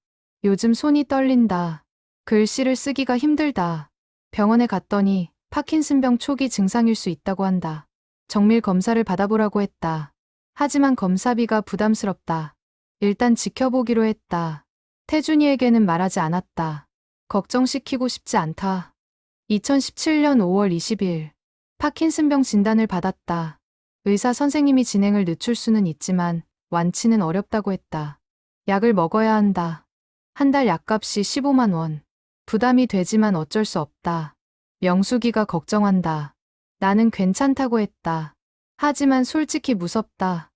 요즘 손이 떨린다. 글씨를 쓰기가 힘들다. 병원에 갔더니 파킨슨병 초기 증상일 수 있다고 한다. 정밀 검사를 받아보라고 했다. 하지만 검사비가 부담스럽다. 일단 지켜보기로 했다. 태준이에게는 말하지 않았다. 걱정시키고 싶지 않다. 2017년 5월 20일. 파킨슨병 진단을 받았다. 의사 선생님이 진행을 늦출 수는 있지만 완치는 어렵다고 했다. 약을 먹어야 한다. 한 달 약값이 15만 원. 부담이 되지만 어쩔 수 없다. 명숙이가 걱정한다. 나는 괜찮다고 했다. 하지만 솔직히 무섭다.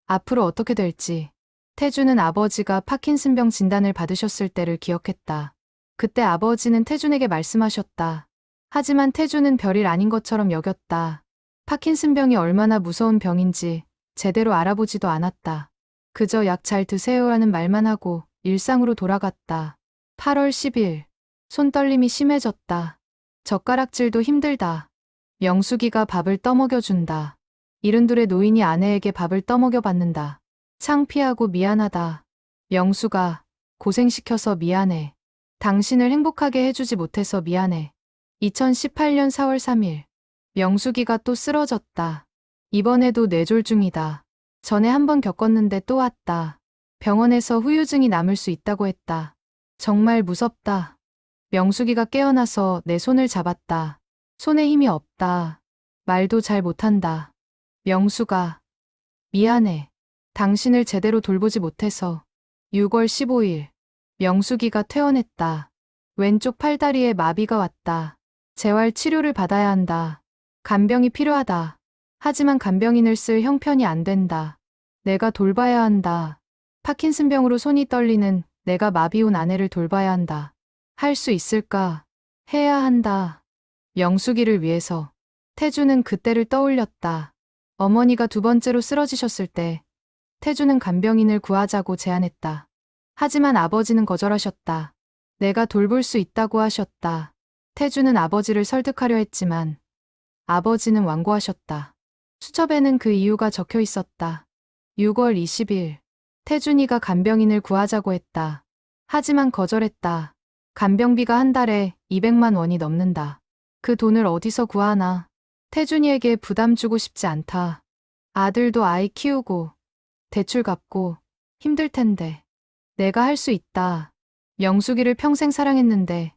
앞으로 어떻게 될지. 태준은 아버지가 파킨슨병 진단을 받으셨을 때를 기억했다. 그때 아버지는 태준에게 말씀하셨다. 하지만 태준은 별일 아닌 것처럼 여겼다. 파킨슨병이 얼마나 무서운 병인지 제대로 알아보지도 않았다. 그저 약 잘 드세요라는 말만 하고 일상으로 돌아갔다. 8월 10일. 손떨림이 심해졌다. 젓가락질도 힘들다. 명숙이가 밥을 떠먹여준다. 72의 노인이 아내에게 밥을 떠먹여 받는다. 창피하고 미안하다. 명수가 고생시켜서 미안해. 당신을 행복하게 해주지 못해서 미안해. 2018년 4월 3일. 명숙이가 또 쓰러졌다. 이번에도 뇌졸중이다. 전에 한 번 겪었는데 또 왔다. 병원에서 후유증이 남을 수 있다고 했다. 정말 무섭다. 명숙이가 깨어나서 내 손을 잡았다. 손에 힘이 없다. 말도 잘 못한다. 명수가 미안해. 당신을 제대로 돌보지 못해서. 6월 15일. 명숙이가 퇴원했다. 왼쪽 팔다리에 마비가 왔다. 재활 치료를 받아야 한다. 간병이 필요하다. 하지만 간병인을 쓸 형편이 안 된다. 내가 돌봐야 한다. 파킨슨병으로 손이 떨리는 내가 마비 온 아내를 돌봐야 한다. 할 수 있을까? 해야 한다. 명숙이를 위해서. 태주는 그때를 떠올렸다. 어머니가 두 번째로 쓰러지셨을 때 태주는 간병인을 구하자고 제안했다. 하지만 아버지는 거절하셨다. 내가 돌볼 수 있다고 하셨다. 태주는 아버지를 설득하려 했지만 아버지는 완고하셨다. 수첩에는 그 이유가 적혀 있었다. 6월 20일. 태준이가 간병인을 구하자고 했다. 하지만 거절했다. 간병비가 한 달에 200만 원이 넘는다. 그 돈을 어디서 구하나. 태준이에게 부담 주고 싶지 않다. 아들도 아이 키우고 대출 갚고 힘들 텐데. 내가 할 수 있다. 명숙이를 평생 사랑했는데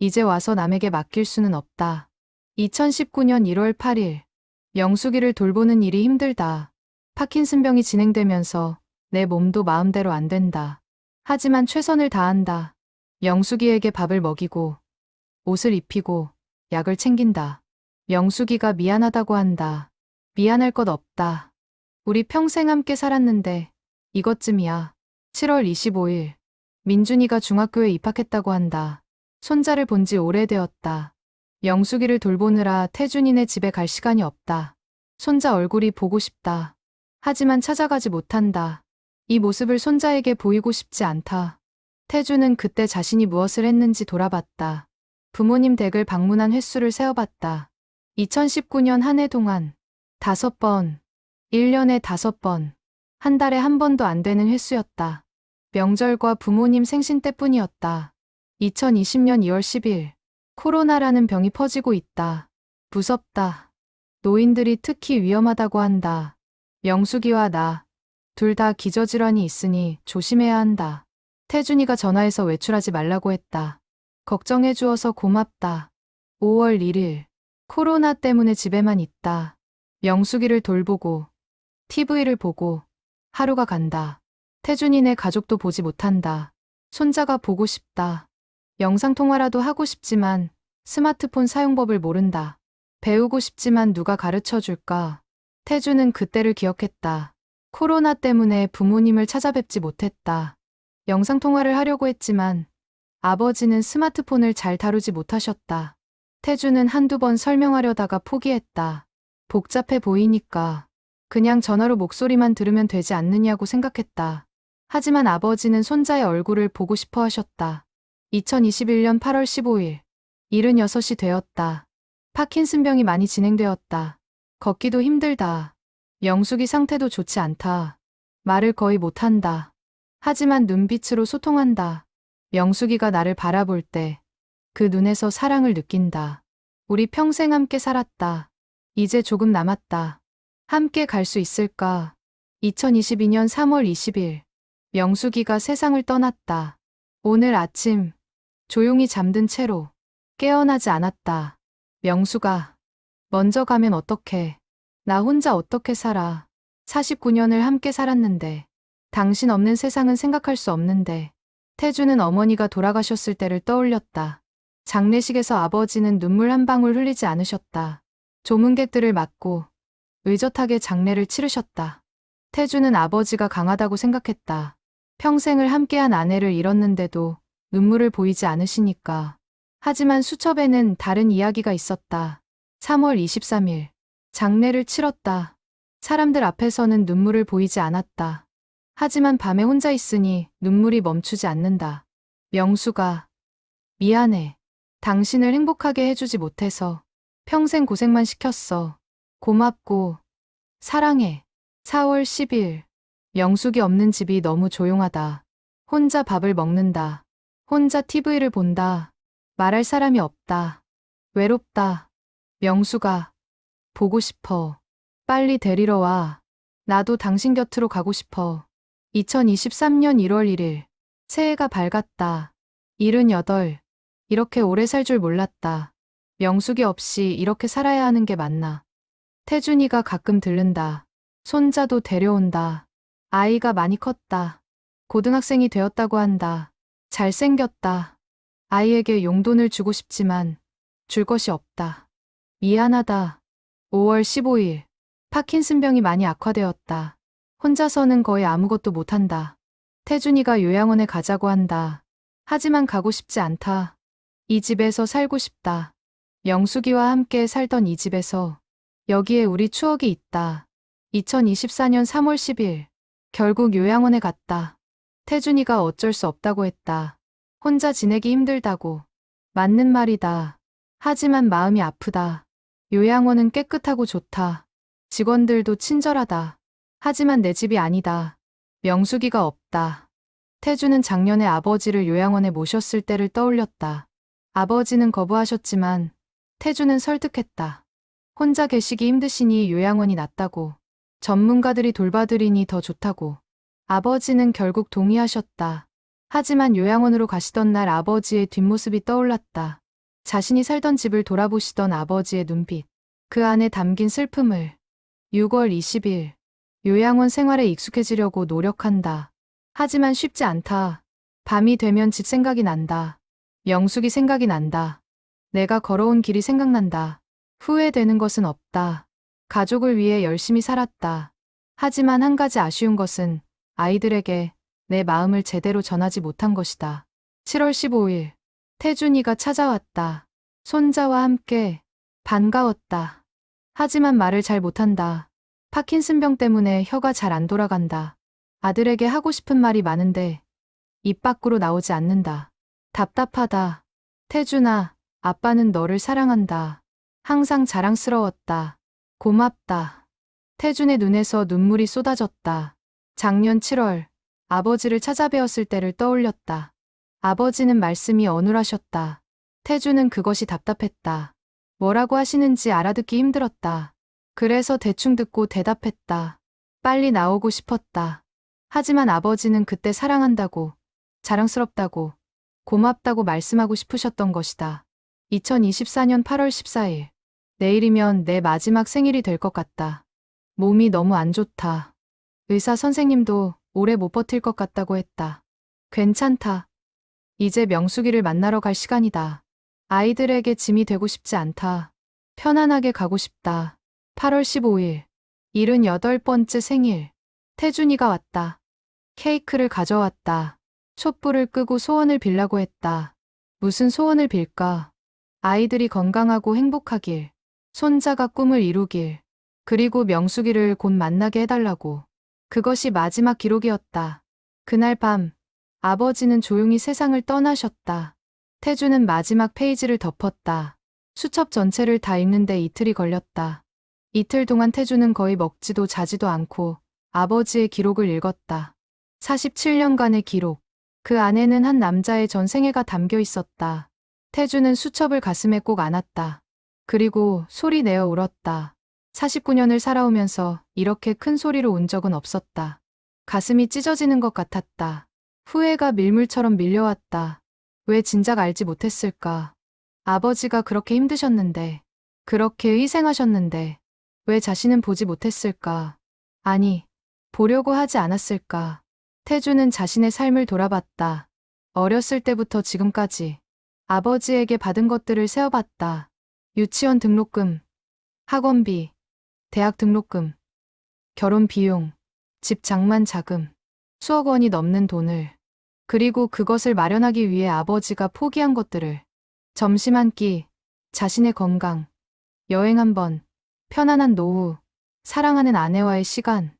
이제 와서 남에게 맡길 수는 없다. 2019년 1월 8일. 명숙이를 돌보는 일이 힘들다. 파킨슨병이 진행되면서 내 몸도 마음대로 안 된다. 하지만 최선을 다한다. 명숙이에게 밥을 먹이고 옷을 입히고 약을 챙긴다. 명숙이가 미안하다고 한다. 미안할 것 없다. 우리 평생 함께 살았는데 이것쯤이야. 7월 25일. 민준이가 중학교에 입학했다고 한다. 손자를 본 지 오래되었다. 명숙이를 돌보느라 태준이네 집에 갈 시간이 없다. 손자 얼굴이 보고 싶다. 하지만 찾아가지 못한다. 이 모습을 손자에게 보이고 싶지 않다. 태준은 그때 자신이 무엇을 했는지 돌아봤다. 부모님 댁을 방문한 횟수를 세어봤다. 2019년 한 해 동안 5번, 1년에 5번, 한 달에 한 번도 안 되는 횟수였다. 명절과 부모님 생신 때뿐이었다. 2020년 2월 10일. 코로나라는 병이 퍼지고 있다. 무섭다. 노인들이 특히 위험하다고 한다. 명숙이와 나, 둘 다 기저질환이 있으니 조심해야 한다. 태준이가 전화해서 외출하지 말라고 했다. 걱정해 주어서 고맙다. 5월 1일. 코로나 때문에 집에만 있다. 명숙이를 돌보고 TV를 보고 하루가 간다. 태준이네 가족도 보지 못한다. 손자가 보고 싶다. 영상통화라도 하고 싶지만 스마트폰 사용법을 모른다. 배우고 싶지만 누가 가르쳐 줄까? 태준은 그때를 기억했다. 코로나 때문에 부모님을 찾아뵙지 못했다. 영상통화를 하려고 했지만 아버지는 스마트폰을 잘 다루지 못하셨다. 태주는 한두 번 설명하려다가 포기했다. 복잡해 보이니까 그냥 전화로 목소리만 들으면 되지 않느냐고 생각했다. 하지만 아버지는 손자의 얼굴을 보고 싶어 하셨다. 2021년 8월 15일. 76이 되었다. 파킨슨병이 많이 진행되었다. 걷기도 힘들다. 명숙이 상태도 좋지 않다. 말을 거의 못한다. 하지만 눈빛으로 소통한다. 명숙이가 나를 바라볼 때 그 눈에서 사랑을 느낀다. 우리 평생 함께 살았다. 이제 조금 남았다. 함께 갈 수 있을까? 2022년 3월 20일. 명숙이가 세상을 떠났다. 오늘 아침 조용히 잠든 채로 깨어나지 않았다. 명숙아, 먼저 가면 어떡해? 나 혼자 어떻게 살아? 49년을 함께 살았는데 당신 없는 세상은 생각할 수 없는데. 태주는 어머니가 돌아가셨을 때를 떠올렸다. 장례식에서 아버지는 눈물 한 방울 흘리지 않으셨다. 조문객들을 맞고 의젓하게 장례를 치르셨다. 태주는 아버지가 강하다고 생각했다. 평생을 함께한 아내를 잃었는데도 눈물을 보이지 않으시니까. 하지만 수첩에는 다른 이야기가 있었다. 3월 23일. 장례를 치렀다. 사람들 앞에서는 눈물을 보이지 않았다. 하지만 밤에 혼자 있으니 눈물이 멈추지 않는다. 명수가, 미안해. 당신을 행복하게 해주지 못해서 평생 고생만 시켰어. 고맙고 사랑해. 4월 10일. 명숙이 없는 집이 너무 조용하다. 혼자 밥을 먹는다. 혼자 TV를 본다. 말할 사람이 없다. 외롭다. 명수가 보고 싶어. 빨리 데리러 와. 나도 당신 곁으로 가고 싶어. 2023년 1월 1일. 새해가 밝았다. 78. 이렇게 오래 살 줄 몰랐다. 명숙이 없이 이렇게 살아야 하는 게 맞나. 태준이가 가끔 들른다. 손자도 데려온다. 아이가 많이 컸다. 고등학생이 되었다고 한다. 잘생겼다. 아이에게 용돈을 주고 싶지만 줄 것이 없다. 미안하다. 5월 15일. 파킨슨병이 많이 악화되었다. 혼자서는 거의 아무것도 못한다. 태준이가 요양원에 가자고 한다. 하지만 가고 싶지 않다. 이 집에서 살고 싶다. 명숙이와 함께 살던 이 집에서. 여기에 우리 추억이 있다. 2024년 3월 10일. 결국 요양원에 갔다. 태준이가 어쩔 수 없다고 했다. 혼자 지내기 힘들다고. 맞는 말이다. 하지만 마음이 아프다. 요양원은 깨끗하고 좋다. 직원들도 친절하다. 하지만 내 집이 아니다. 명숙이가 없다. 태주는 작년에 아버지를 요양원에 모셨을 때를 떠올렸다. 아버지는 거부하셨지만 태주는 설득했다. 혼자 계시기 힘드시니 요양원이 낫다고. 전문가들이 돌봐드리니 더 좋다고. 아버지는 결국 동의하셨다. 하지만 요양원으로 가시던 날 아버지의 뒷모습이 떠올랐다. 자신이 살던 집을 돌아보시던 아버지의 눈빛. 그 안에 담긴 슬픔을. 6월 20일. 요양원 생활에 익숙해지려고 노력한다. 하지만 쉽지 않다. 밤이 되면 집 생각이 난다. 명숙이 생각이 난다. 내가 걸어온 길이 생각난다. 후회되는 것은 없다. 가족을 위해 열심히 살았다. 하지만 한 가지 아쉬운 것은 아이들에게 내 마음을 제대로 전하지 못한 것이다. 7월 15일. 태준이가 찾아왔다. 손자와 함께. 반가웠다. 하지만 말을 잘 못한다. 파킨슨병 때문에 혀가 잘 안 돌아간다. 아들에게 하고 싶은 말이 많은데 입 밖으로 나오지 않는다. 답답하다. 태준아, 아빠는 너를 사랑한다. 항상 자랑스러웠다. 고맙다. 태준의 눈에서 눈물이 쏟아졌다. 작년 7월, 아버지를 찾아뵈었을 때를 떠올렸다. 아버지는 말씀이 어눌하셨다. 태준은 그것이 답답했다. 뭐라고 하시는지 알아듣기 힘들었다. 그래서 대충 듣고 대답했다. 빨리 나오고 싶었다. 하지만 아버지는 그때 사랑한다고, 자랑스럽다고, 고맙다고 말씀하고 싶으셨던 것이다. 2024년 8월 14일. 내일이면 내 마지막 생일이 될 것 같다. 몸이 너무 안 좋다. 의사 선생님도 오래 못 버틸 것 같다고 했다. 괜찮다. 이제 명숙이를 만나러 갈 시간이다. 아이들에게 짐이 되고 싶지 않다. 편안하게 가고 싶다. 8월 15일. 78번째 생일. 태준이가 왔다. 케이크를 가져왔다. 촛불을 끄고 소원을 빌라고 했다. 무슨 소원을 빌까? 아이들이 건강하고 행복하길, 손자가 꿈을 이루길, 그리고 명숙이를 곧 만나게 해달라고. 그것이 마지막 기록이었다. 그날 밤, 아버지는 조용히 세상을 떠나셨다. 태주는 마지막 페이지를 덮었다. 수첩 전체를 다 읽는데 이틀이 걸렸다. 이틀 동안 태주는 거의 먹지도 자지도 않고 아버지의 기록을 읽었다. 47년간의 기록. 그 안에는 한 남자의 전생애가 담겨 있었다. 태주는 수첩을 가슴에 꼭 안았다. 그리고 소리 내어 울었다. 49년을 살아오면서 이렇게 큰 소리로 운 적은 없었다. 가슴이 찢어지는 것 같았다. 후회가 밀물처럼 밀려왔다. 왜 진작 알지 못했을까? 아버지가 그렇게 힘드셨는데, 그렇게 희생하셨는데, 왜 자신은 보지 못했을까? 아니, 보려고 하지 않았을까? 태주는 자신의 삶을 돌아봤다. 어렸을 때부터 지금까지 아버지에게 받은 것들을 세어봤다. 유치원 등록금, 학원비, 대학 등록금, 결혼 비용, 집 장만 자금, 수억 원이 넘는 돈을, 그리고 그것을 마련하기 위해 아버지가 포기한 것들을, 점심 한 끼, 자신의 건강, 여행 한 번, 편안한 노후, 사랑하는 아내와의 시간.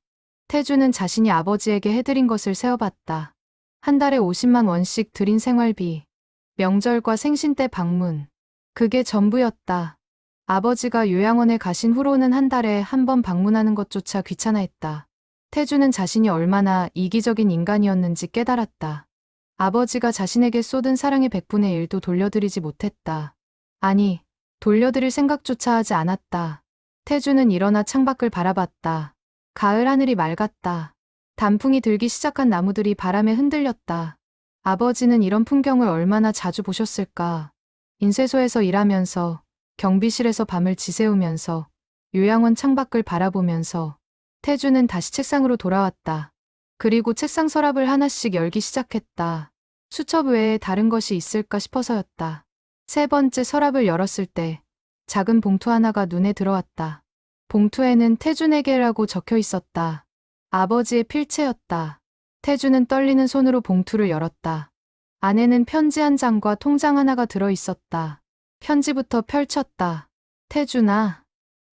태주는 자신이 아버지에게 해드린 것을 세어봤다. 한 달에 50만 원씩 들인 생활비, 명절과 생신 때 방문. 그게 전부였다. 아버지가 요양원에 가신 후로는 한 달에 한 번 방문하는 것조차 귀찮아했다. 태주는 자신이 얼마나 이기적인 인간이었는지 깨달았다. 아버지가 자신에게 쏟은 사랑의 100분의 1도 돌려드리지 못했다. 아니, 돌려드릴 생각조차 하지 않았다. 태주는 일어나 창밖을 바라봤다. 가을 하늘이 맑았다. 단풍이 들기 시작한 나무들이 바람에 흔들렸다. 아버지는 이런 풍경을 얼마나 자주 보셨을까? 인쇄소에서 일하면서, 경비실에서 밤을 지새우면서, 요양원 창밖을 바라보면서, 태주는 다시 책상으로 돌아왔다. 그리고 책상 서랍을 하나씩 열기 시작했다. 수첩 외에 다른 것이 있을까 싶어서였다. 세 번째 서랍을 열었을 때 작은 봉투 하나가 눈에 들어왔다. 봉투에는 태준에게라고 적혀 있었다. 아버지의 필체였다. 태준은 떨리는 손으로 봉투를 열었다. 안에는 편지 한 장과 통장 하나가 들어 있었다. 편지부터 펼쳤다. 태준아,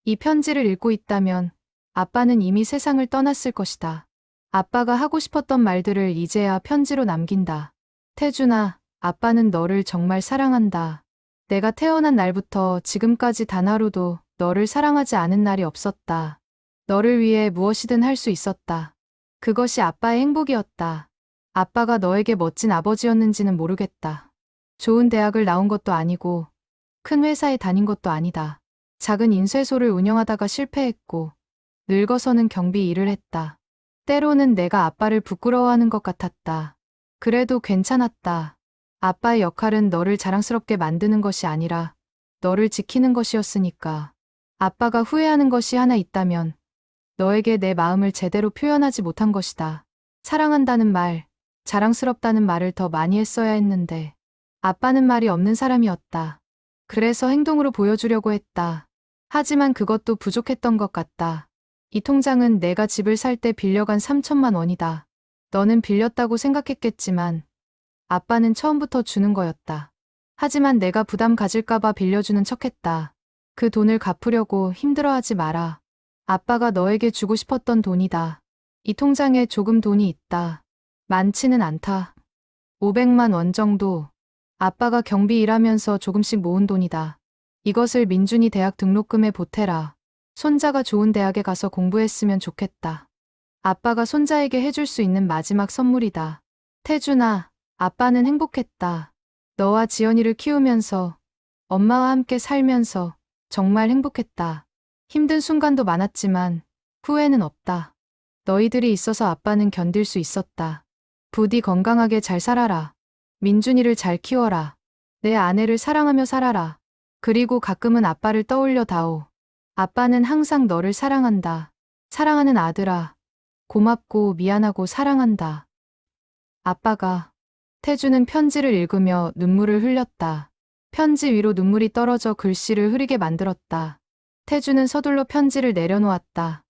이 편지를 읽고 있다면 아빠는 이미 세상을 떠났을 것이다. 아빠가 하고 싶었던 말들을 이제야 편지로 남긴다. 태준아, 아빠는 너를 정말 사랑한다. 내가 태어난 날부터 지금까지 단 하루도 너를 사랑하지 않은 날이 없었다. 너를 위해 무엇이든 할 수 있었다. 그것이 아빠의 행복이었다. 아빠가 너에게 멋진 아버지였는지는 모르겠다. 좋은 대학을 나온 것도 아니고 큰 회사에 다닌 것도 아니다. 작은 인쇄소를 운영하다가 실패했고 늙어서는 경비 일을 했다. 때로는 내가 아빠를 부끄러워하는 것 같았다. 그래도 괜찮았다. 아빠의 역할은 너를 자랑스럽게 만드는 것이 아니라 너를 지키는 것이었으니까. 아빠가 후회하는 것이 하나 있다면 너에게 내 마음을 제대로 표현하지 못한 것이다. 사랑한다는 말, 자랑스럽다는 말을 더 많이 했어야 했는데 아빠는 말이 없는 사람이었다. 그래서 행동으로 보여주려고 했다. 하지만 그것도 부족했던 것 같다. 이 통장은 내가 집을 살 때 빌려간 3천만 원이다. 너는 빌렸다고 생각했겠지만 아빠는 처음부터 주는 거였다. 하지만 내가 부담 가질까봐 빌려주는 척했다. 그 돈을 갚으려고 힘들어하지 마라. 아빠가 너에게 주고 싶었던 돈이다. 이 통장에 조금 돈이 있다. 많지는 않다. 500만 원 정도. 아빠가 경비 일하면서 조금씩 모은 돈이다. 이것을 민준이 대학 등록금에 보태라. 손자가 좋은 대학에 가서 공부했으면 좋겠다. 아빠가 손자에게 해줄 수 있는 마지막 선물이다. 태준아, 아빠는 행복했다. 너와 지연이를 키우면서, 엄마와 함께 살면서 정말 행복했다. 힘든 순간도 많았지만 후회는 없다. 너희들이 있어서 아빠는 견딜 수 있었다. 부디 건강하게 잘 살아라. 민준이를 잘 키워라. 내 아내를 사랑하며 살아라. 그리고 가끔은 아빠를 떠올려 다오. 아빠는 항상 너를 사랑한다. 사랑하는 아들아. 고맙고 미안하고 사랑한다. 아빠가. 태주는 편지를 읽으며 눈물을 흘렸다. 편지 위로 눈물이 떨어져 글씨를 흐리게 만들었다. 태주는 서둘러 편지를 내려놓았다.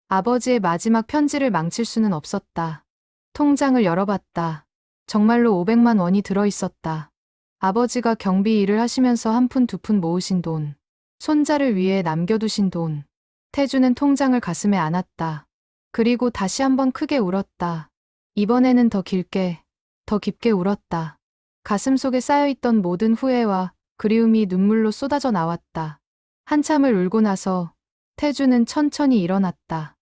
아버지의 마지막 편지를 망칠 수는 없었다. 통장을 열어봤다. 정말로 500만 원이 들어 있었다. 아버지가 경비 일을 하시면서 한 푼 두 푼 모으신 돈, 손자를 위해 남겨두신 돈. 태주는 통장을 가슴에 안았다. 그리고 다시 한번 크게 울었다. 이번에는 더 길게, 더 깊게 울었다. 가슴 속에 쌓여있던 모든 후회와 그리움이 눈물로 쏟아져 나왔다. 한참을 울고 나서 태주는 천천히 일어났다.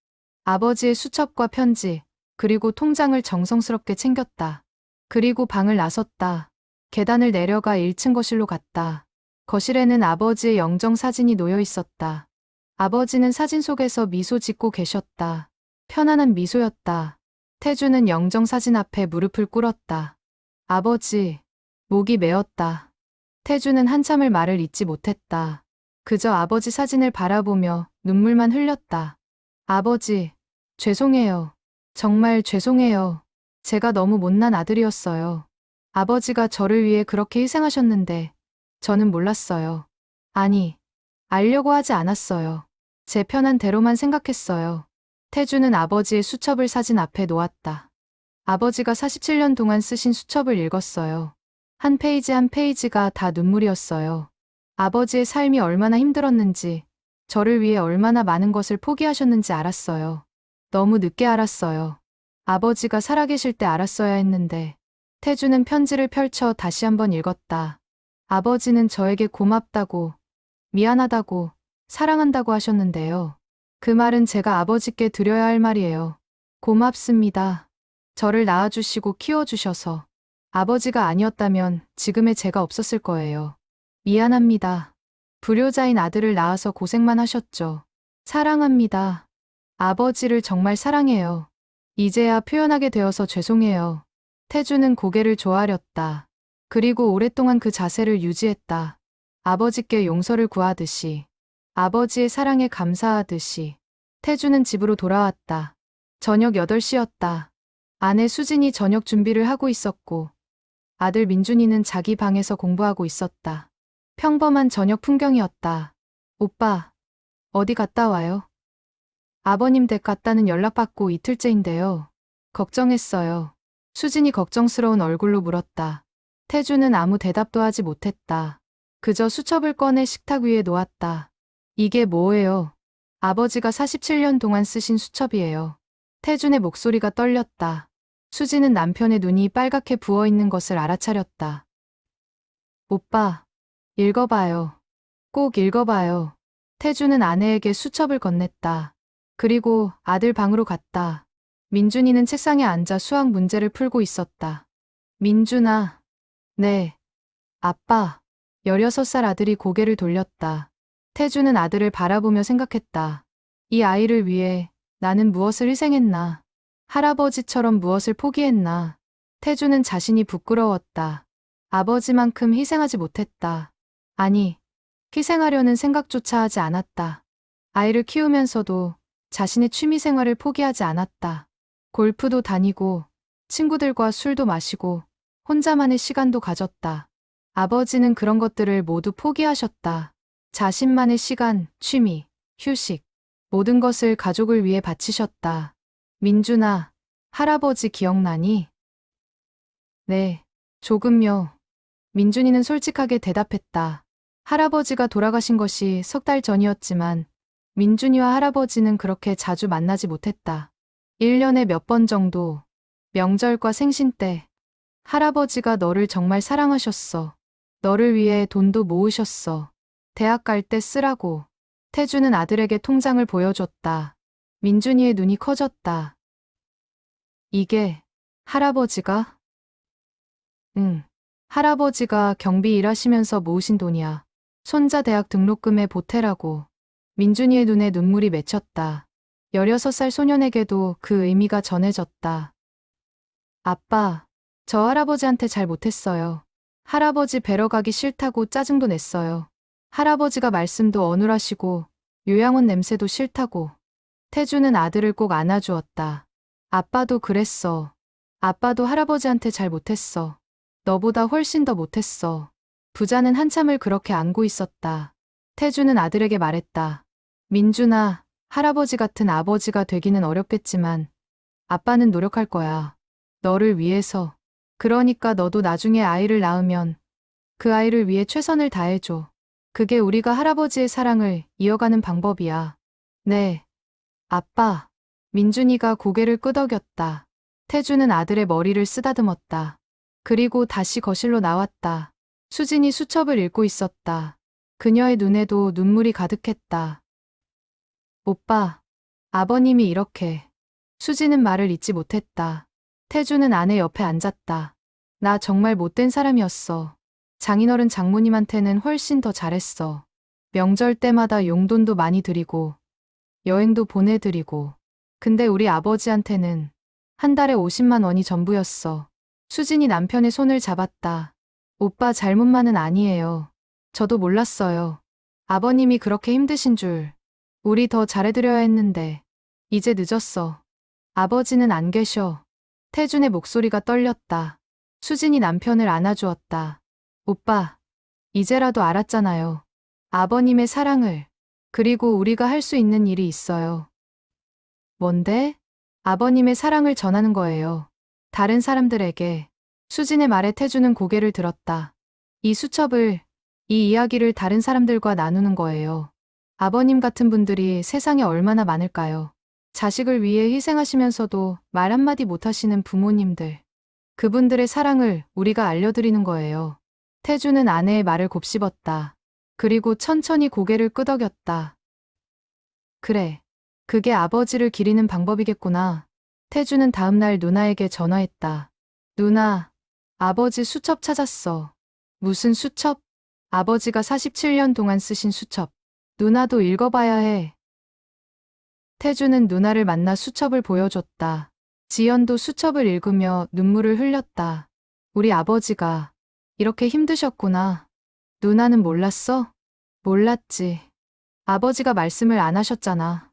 아버지의 수첩과 편지, 그리고 통장을 정성스럽게 챙겼다. 그리고 방을 나섰다. 계단을 내려가 1층 거실로 갔다. 거실에는 아버지의 영정 사진이 놓여 있었다. 아버지는 사진 속에서 미소 짓고 계셨다. 편안한 미소였다. 태주는 영정 사진 앞에 무릎을 꿇었다. 아버지, 목이 메었다. 태주는 한참을 말을 잇지 못했다. 그저 아버지 사진을 바라보며 눈물만 흘렸다. 아버지, 죄송해요. 정말 죄송해요. 제가 너무 못난 아들이었어요. 아버지가 저를 위해 그렇게 희생하셨는데 저는 몰랐어요. 아니, 알려고 하지 않았어요. 제 편한 대로만 생각했어요. 태주는 아버지의 수첩을 사진 앞에 놓았다. 아버지가 47년 동안 쓰신 수첩을 읽었어요. 한 페이지 한 페이지가 다 눈물이었어요. 아버지의 삶이 얼마나 힘들었는지, 저를 위해 얼마나 많은 것을 포기하셨는지 알았어요. 너무 늦게 알았어요. 아버지가 살아계실 때 알았어야 했는데. 태주는 편지를 펼쳐 다시 한번 읽었다. 아버지는 저에게 고맙다고, 미안하다고, 사랑한다고 하셨는데요. 그 말은 제가 아버지께 드려야 할 말이에요. 고맙습니다. 저를 낳아주시고 키워주셔서. 아버지가 아니었다면 지금의 제가 없었을 거예요. 미안합니다. 불효자인 아들을 낳아서 고생만 하셨죠. 사랑합니다. 아버지를 정말 사랑해요. 이제야 표현하게 되어서 죄송해요. 태주는 고개를 조아렸다. 그리고 오랫동안 그 자세를 유지했다. 아버지께 용서를 구하듯이, 아버지의 사랑에 감사하듯이. 태주는 집으로 돌아왔다. 저녁 8시였다. 아내 수진이 저녁 준비를 하고 있었고, 아들 민준이는 자기 방에서 공부하고 있었다. 평범한 저녁 풍경이었다. 오빠, 어디 갔다 와요? 아버님 댁 갔다는 연락받고 이틀째인데요. 걱정했어요. 수진이 걱정스러운 얼굴로 물었다. 태주는 아무 대답도 하지 못했다. 그저 수첩을 꺼내 식탁 위에 놓았다. 이게 뭐예요? 아버지가 47년 동안 쓰신 수첩이에요. 태준의 목소리가 떨렸다. 수진은 남편의 눈이 빨갛게 부어있는 것을 알아차렸다. 오빠, 읽어봐요. 꼭 읽어봐요. 태주는 아내에게 수첩을 건넸다. 그리고 아들 방으로 갔다. 민준이는 책상에 앉아 수학 문제를 풀고 있었다. 민준아. 네. 아빠. 16살 아들이 고개를 돌렸다. 태주는 아들을 바라보며 생각했다. 이 아이를 위해 나는 무엇을 희생했나? 할아버지처럼 무엇을 포기했나? 태주는 자신이 부끄러웠다. 아버지만큼 희생하지 못했다. 아니, 희생하려는 생각조차 하지 않았다. 아이를 키우면서도 자신의 취미생활을 포기하지 않았다. 골프도 다니고, 친구들과 술도 마시고, 혼자만의 시간도 가졌다. 아버지는 그런 것들을 모두 포기하셨다. 자신만의 시간, 취미, 휴식, 모든 것을 가족을 위해 바치셨다. 민준아, 할아버지 기억나니? 네, 조금요. 민준이는 솔직하게 대답했다. 할아버지가 돌아가신 것이 석 달 전이었지만 민준이와 할아버지는 그렇게 자주 만나지 못했다. 1년에 몇 번 정도, 명절과 생신 때. 할아버지가 너를 정말 사랑하셨어. 너를 위해 돈도 모으셨어. 대학 갈 때 쓰라고. 태주는 아들에게 통장을 보여줬다. 민준이의 눈이 커졌다. 이게 할아버지가? 응. 할아버지가 경비 일하시면서 모으신 돈이야. 손자 대학 등록금에 보태라고. 민준이의 눈에 눈물이 맺혔다. 16살 소년에게도 그 의미가 전해졌다. 아빠, 저 할아버지한테 잘 못했어요. 할아버지 뵈러 가기 싫다고 짜증도 냈어요. 할아버지가 말씀도 어눌하시고 요양원 냄새도 싫다고. 태주는 아들을 꼭 안아주었다. 아빠도 그랬어. 아빠도 할아버지한테 잘 못했어. 너보다 훨씬 더 못했어. 부자는 한참을 그렇게 안고 있었다. 태주는 아들에게 말했다. 민준아, 할아버지 같은 아버지가 되기는 어렵겠지만 아빠는 노력할 거야. 너를 위해서. 그러니까 너도 나중에 아이를 낳으면 그 아이를 위해 최선을 다해줘. 그게 우리가 할아버지의 사랑을 이어가는 방법이야. 네, 아빠. 민준이가 고개를 끄덕였다. 태주는 아들의 머리를 쓰다듬었다. 그리고 다시 거실로 나왔다. 수진이 수첩을 읽고 있었다. 그녀의 눈에도 눈물이 가득했다. 오빠, 아버님이 이렇게. 수진은 말을 잇지 못했다. 태주는 아내 옆에 앉았다. 나 정말 못된 사람이었어. 장인어른 장모님한테는 훨씬 더 잘했어. 명절 때마다 용돈도 많이 드리고, 여행도 보내드리고. 근데 우리 아버지한테는 한 달에 50만 원이 전부였어. 수진이 남편의 손을 잡았다. 오빠 잘못만은 아니에요. 저도 몰랐어요. 아버님이 그렇게 힘드신 줄. 우리 더 잘해드려야 했는데. 이제 늦었어. 아버지는 안 계셔. 태준의 목소리가 떨렸다. 수진이 남편을 안아주었다. 오빠, 이제라도 알았잖아요. 아버님의 사랑을. 그리고 우리가 할 수 있는 일이 있어요. 뭔데? 아버님의 사랑을 전하는 거예요. 다른 사람들에게. 수진의 말에 태주는 고개를 들었다. 이 수첩을, 이 이야기를 다른 사람들과 나누는 거예요. 아버님 같은 분들이 세상에 얼마나 많을까요? 자식을 위해 희생하시면서도 말 한마디 못하시는 부모님들. 그분들의 사랑을 우리가 알려드리는 거예요. 태주는 아내의 말을 곱씹었다. 그리고 천천히 고개를 끄덕였다. 그래. 그게 아버지를 기리는 방법이겠구나. 태주는 다음날 누나에게 전화했다. 누나, 아버지 수첩 찾았어. 무슨 수첩? 아버지가 47년 동안 쓰신 수첩. 누나도 읽어봐야 해. 태주는 누나를 만나 수첩을 보여줬다. 지연도 수첩을 읽으며 눈물을 흘렸다. 우리 아버지가 이렇게 힘드셨구나. 누나는 몰랐어? 몰랐지. 아버지가 말씀을 안 하셨잖아.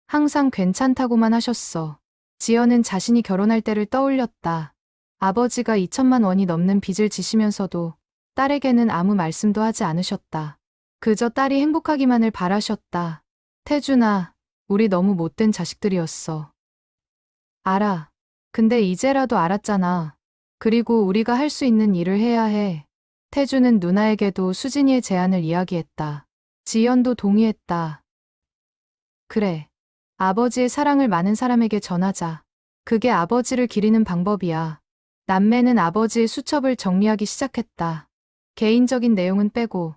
항상 괜찮다고만 하셨어. 지연은 자신이 결혼할 때를 떠올렸다. 아버지가 2천만 원이 넘는 빚을 지시면서도 딸에게는 아무 말씀도 하지 않으셨다. 그저 딸이 행복하기만을 바라셨다. 태준아, 우리 너무 못된 자식들이었어. 알아. 근데 이제라도 알았잖아. 그리고 우리가 할 수 있는 일을 해야 해. 태주는 누나에게도 수진이의 제안을 이야기했다. 지연도 동의했다. 그래. 아버지의 사랑을 많은 사람에게 전하자. 그게 아버지를 기리는 방법이야. 남매는 아버지의 수첩을 정리하기 시작했다. 개인적인 내용은 빼고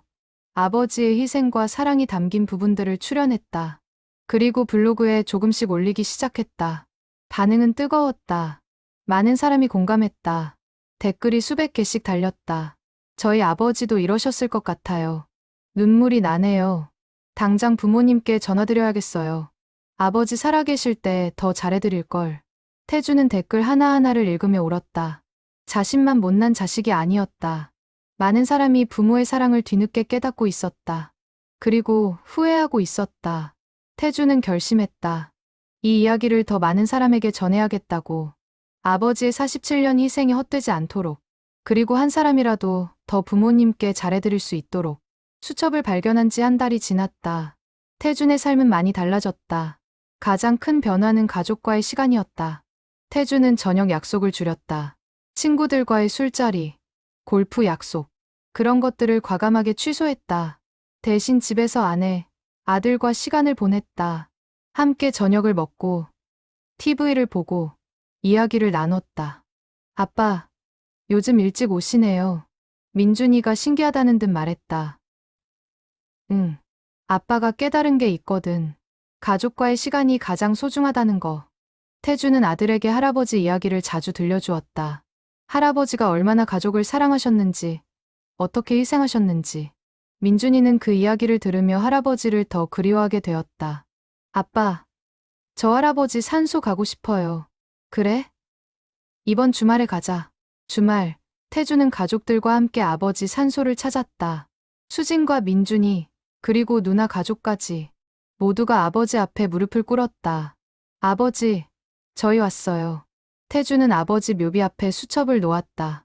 아버지의 희생과 사랑이 담긴 부분들을 추려냈다. 그리고 블로그에 조금씩 올리기 시작했다. 반응은 뜨거웠다. 많은 사람이 공감했다. 댓글이 수백 개씩 달렸다. 저희 아버지도 이러셨을 것 같아요. 눈물이 나네요. 당장 부모님께 전화드려야겠어요. 아버지 살아계실 때 더 잘해드릴 걸. 태주는 댓글 하나하나를 읽으며 울었다. 자신만 못난 자식이 아니었다. 많은 사람이 부모의 사랑을 뒤늦게 깨닫고 있었다. 그리고 후회하고 있었다. 태주는 결심했다. 이 이야기를 더 많은 사람에게 전해야겠다고. 아버지의 47년 희생이 헛되지 않도록. 그리고 한 사람이라도 더 부모님께 잘해드릴 수 있도록. 수첩을 발견한 지 한 달이 지났다. 태준의 삶은 많이 달라졌다. 가장 큰 변화는 가족과의 시간이었다. 태준은 저녁 약속을 줄였다. 친구들과의 술자리, 골프 약속, 그런 것들을 과감하게 취소했다. 대신 집에서 아내, 아들과 시간을 보냈다. 함께 저녁을 먹고, TV를 보고, 이야기를 나눴다. 아빠, 요즘 일찍 오시네요. 민준이가 신기하다는 듯 말했다. 응, 아빠가 깨달은 게 있거든. 가족과의 시간이 가장 소중하다는 거. 태주는 아들에게 할아버지 이야기를 자주 들려주었다. 할아버지가 얼마나 가족을 사랑하셨는지, 어떻게 희생하셨는지. 민준이는 그 이야기를 들으며 할아버지를 더 그리워하게 되었다. 아빠, 저 할아버지 산소 가고 싶어요. 그래? 이번 주말에 가자. 주말, 태주는 가족들과 함께 아버지 산소를 찾았다. 수진과 민준이, 그리고 누나 가족까지. 모두가 아버지 앞에 무릎을 꿇었다. 아버지, 저희 왔어요. 태주는 아버지 묘비 앞에 수첩을 놓았다.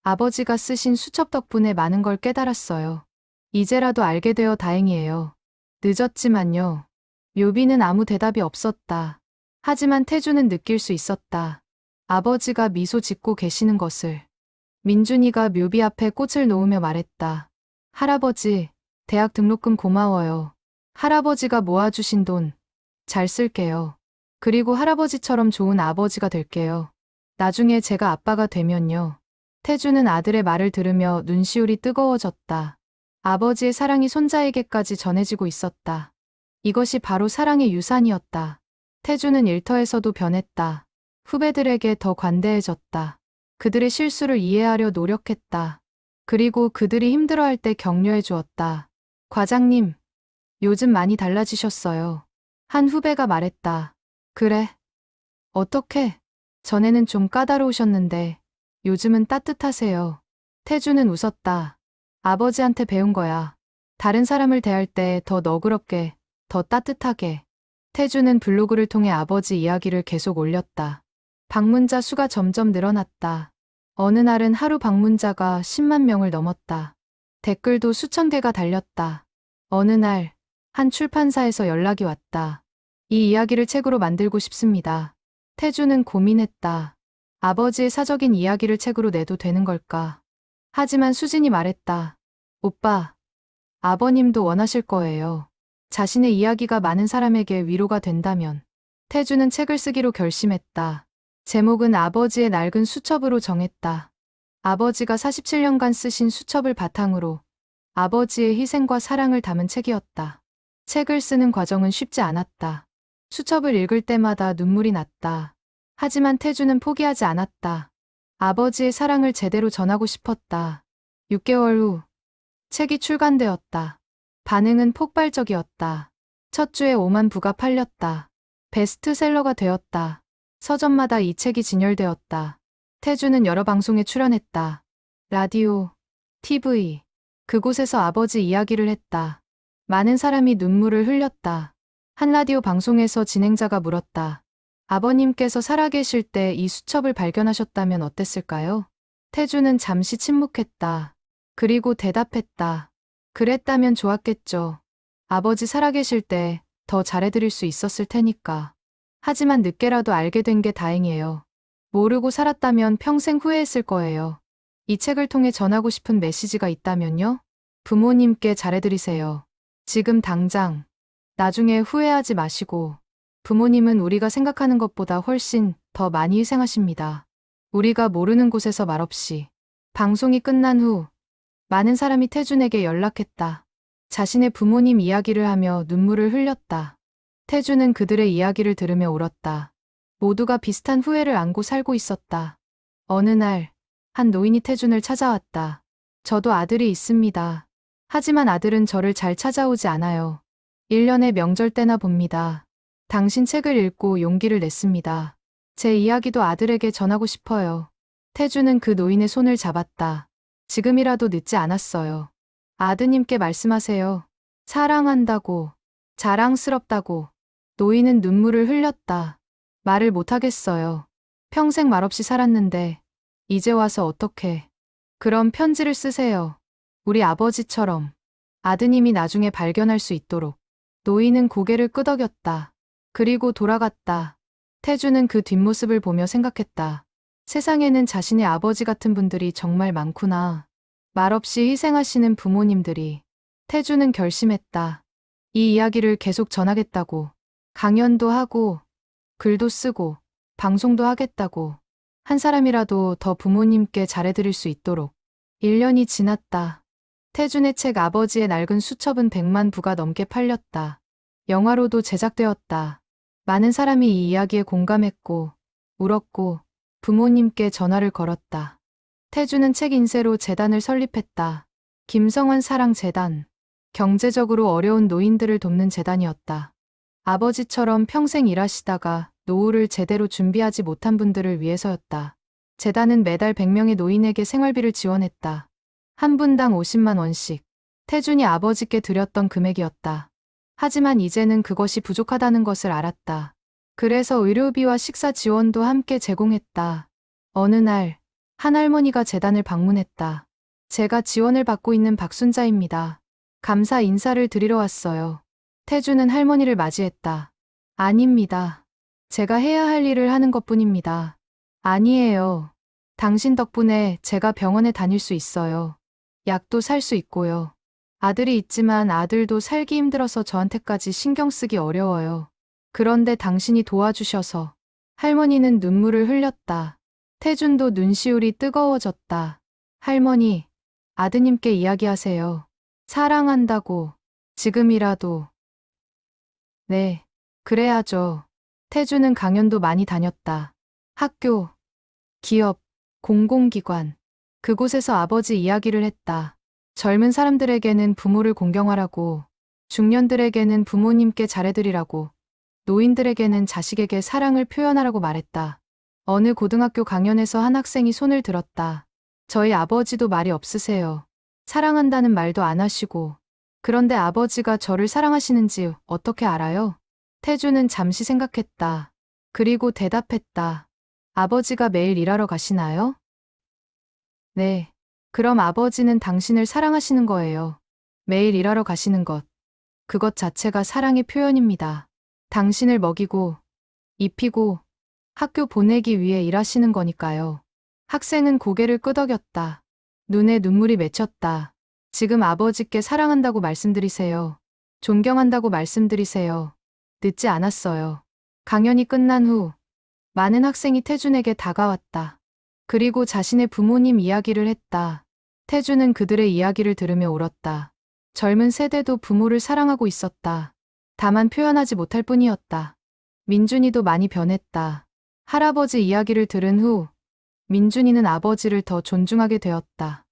아버지가 쓰신 수첩 덕분에 많은 걸 깨달았어요. 이제라도 알게 되어 다행이에요. 늦었지만요. 묘비는 아무 대답이 없었다. 하지만 태주는 느낄 수 있었다. 아버지가 미소 짓고 계시는 것을. 민준이가 묘비 앞에 꽃을 놓으며 말했다. 할아버지, 대학 등록금 고마워요. 할아버지가 모아주신 돈 잘 쓸게요. 그리고 할아버지처럼 좋은 아버지가 될게요. 나중에 제가 아빠가 되면요. 태주는 아들의 말을 들으며 눈시울이 뜨거워졌다. 아버지의 사랑이 손자에게까지 전해지고 있었다. 이것이 바로 사랑의 유산이었다. 태주는 일터에서도 변했다. 후배들에게 더 관대해졌다. 그들의 실수를 이해하려 노력했다. 그리고 그들이 힘들어할 때 격려해 주었다. 과장님, 요즘 많이 달라지셨어요. 한 후배가 말했다. 그래. 어떻게? 전에는 좀 까다로우셨는데 요즘은 따뜻하세요. 태주는 웃었다. 아버지한테 배운 거야. 다른 사람을 대할 때 더 너그럽게, 더 따뜻하게. 태주는 블로그를 통해 아버지 이야기를 계속 올렸다. 방문자 수가 점점 늘어났다. 어느 날은 하루 방문자가 10만 명을 넘었다. 댓글도 수천 개가 달렸다. 어느 날, 한 출판사에서 연락이 왔다. 이 이야기를 책으로 만들고 싶습니다. 태주는 고민했다. 아버지의 사적인 이야기를 책으로 내도 되는 걸까? 하지만 수진이 말했다. 오빠, 아버님도 원하실 거예요. 자신의 이야기가 많은 사람에게 위로가 된다면. 태주는 책을 쓰기로 결심했다. 제목은 아버지의 낡은 수첩으로 정했다. 아버지가 47년간 쓰신 수첩을 바탕으로 아버지의 희생과 사랑을 담은 책이었다. 책을 쓰는 과정은 쉽지 않았다. 수첩을 읽을 때마다 눈물이 났다. 하지만 태주는 포기하지 않았다. 아버지의 사랑을 제대로 전하고 싶었다. 6개월 후, 책이 출간되었다. 반응은 폭발적이었다. 첫 주에 5만 부가 팔렸다. 베스트셀러가 되었다. 서점마다 이 책이 진열되었다. 태주는 여러 방송에 출연했다. 라디오, TV. 그곳에서 아버지 이야기를 했다. 많은 사람이 눈물을 흘렸다. 한 라디오 방송에서 진행자가 물었다. 아버님께서 살아계실 때 이 수첩을 발견하셨다면 어땠을까요? 태주는 잠시 침묵했다. 그리고 대답했다. 그랬다면 좋았겠죠. 아버지 살아계실 때 더 잘해드릴 수 있었을 테니까. 하지만 늦게라도 알게 된 게 다행이에요. 모르고 살았다면 평생 후회했을 거예요. 이 책을 통해 전하고 싶은 메시지가 있다면요? 부모님께 잘해드리세요. 지금 당장. 나중에 후회하지 마시고. 부모님은 우리가 생각하는 것보다 훨씬 더 많이 희생하십니다. 우리가 모르는 곳에서 말없이. 방송이 끝난 후 많은 사람이 태준에게 연락했다. 자신의 부모님 이야기를 하며 눈물을 흘렸다. 태준은 그들의 이야기를 들으며 울었다. 모두가 비슷한 후회를 안고 살고 있었다. 어느 날, 한 노인이 태준을 찾아왔다. 저도 아들이 있습니다. 하지만 아들은 저를 잘 찾아오지 않아요. 1년에 명절 때나 봅니다. 당신 책을 읽고 용기를 냈습니다. 제 이야기도 아들에게 전하고 싶어요. 태주는 그 노인의 손을 잡았다. 지금이라도 늦지 않았어요. 아드님께 말씀하세요. 사랑한다고, 자랑스럽다고. 노인은 눈물을 흘렸다. 말을 못하겠어요. 평생 말없이 살았는데 이제 와서 어떡해. 그럼 편지를 쓰세요. 우리 아버지처럼. 아드님이 나중에 발견할 수 있도록. 노인은 고개를 끄덕였다. 그리고 돌아갔다. 태주는 그 뒷모습을 보며 생각했다. 세상에는 자신의 아버지 같은 분들이 정말 많구나. 말없이 희생하시는 부모님들이. 태주는 결심했다. 이 이야기를 계속 전하겠다고. 강연도 하고, 글도 쓰고, 방송도 하겠다고. 한 사람이라도 더 부모님께 잘해드릴 수 있도록. 1년이 지났다. 태준의 책 아버지의 낡은 수첩은 100만 부가 넘게 팔렸다. 영화로도 제작되었다. 많은 사람이 이 이야기에 공감했고, 울었고, 부모님께 전화를 걸었다. 태준은 책 인쇄로 재단을 설립했다. 김성환 사랑재단. 경제적으로 어려운 노인들을 돕는 재단이었다. 아버지처럼 평생 일하시다가 노후를 제대로 준비하지 못한 분들을 위해서였다. 재단은 매달 100명의 노인에게 생활비를 지원했다. 한 분당 50만 원씩. 태준이 아버지께 드렸던 금액이었다. 하지만 이제는 그것이 부족하다는 것을 알았다. 그래서 의료비와 식사 지원도 함께 제공했다. 어느 날, 한 할머니가 재단을 방문했다. 제가 지원을 받고 있는 박순자입니다. 감사 인사를 드리러 왔어요. 태주는 할머니를 맞이했다. 아닙니다. 제가 해야 할 일을 하는 것뿐입니다. 아니에요. 당신 덕분에 제가 병원에 다닐 수 있어요. 약도 살 수 있고요. 아들이 있지만 아들도 살기 힘들어서 저한테까지 신경 쓰기 어려워요. 그런데 당신이 도와주셔서. 할머니는 눈물을 흘렸다. 태준도 눈시울이 뜨거워졌다. 할머니, 아드님께 이야기하세요. 사랑한다고. 지금이라도. 네, 그래야죠. 태준은 강연도 많이 다녔다. 학교, 기업, 공공기관. 그곳에서 아버지 이야기를 했다. 젊은 사람들에게는 부모를 공경하라고, 중년들에게는 부모님께 잘해드리라고, 노인들에게는 자식에게 사랑을 표현하라고 말했다. 어느 고등학교 강연에서 한 학생이 손을 들었다. 저희 아버지도 말이 없으세요. 사랑한다는 말도 안 하시고. 그런데 아버지가 저를 사랑하시는지 어떻게 알아요? 태주는 잠시 생각했다. 그리고 대답했다. 아버지가 매일 일하러 가시나요? 네. 그럼 아버지는 당신을 사랑하시는 거예요. 매일 일하러 가시는 것. 그것 자체가 사랑의 표현입니다. 당신을 먹이고, 입히고, 학교 보내기 위해 일하시는 거니까요. 학생은 고개를 끄덕였다. 눈에 눈물이 맺혔다. 지금 아버지께 사랑한다고 말씀드리세요. 존경한다고 말씀드리세요. 늦지 않았어요. 강연이 끝난 후 많은 학생이 태준에게 다가왔다. 그리고 자신의 부모님 이야기를 했다. 태준은 그들의 이야기를 들으며 울었다. 젊은 세대도 부모를 사랑하고 있었다. 다만 표현하지 못할 뿐이었다. 민준이도 많이 변했다. 할아버지 이야기를 들은 후 민준이는 아버지를 더 존중하게 되었다.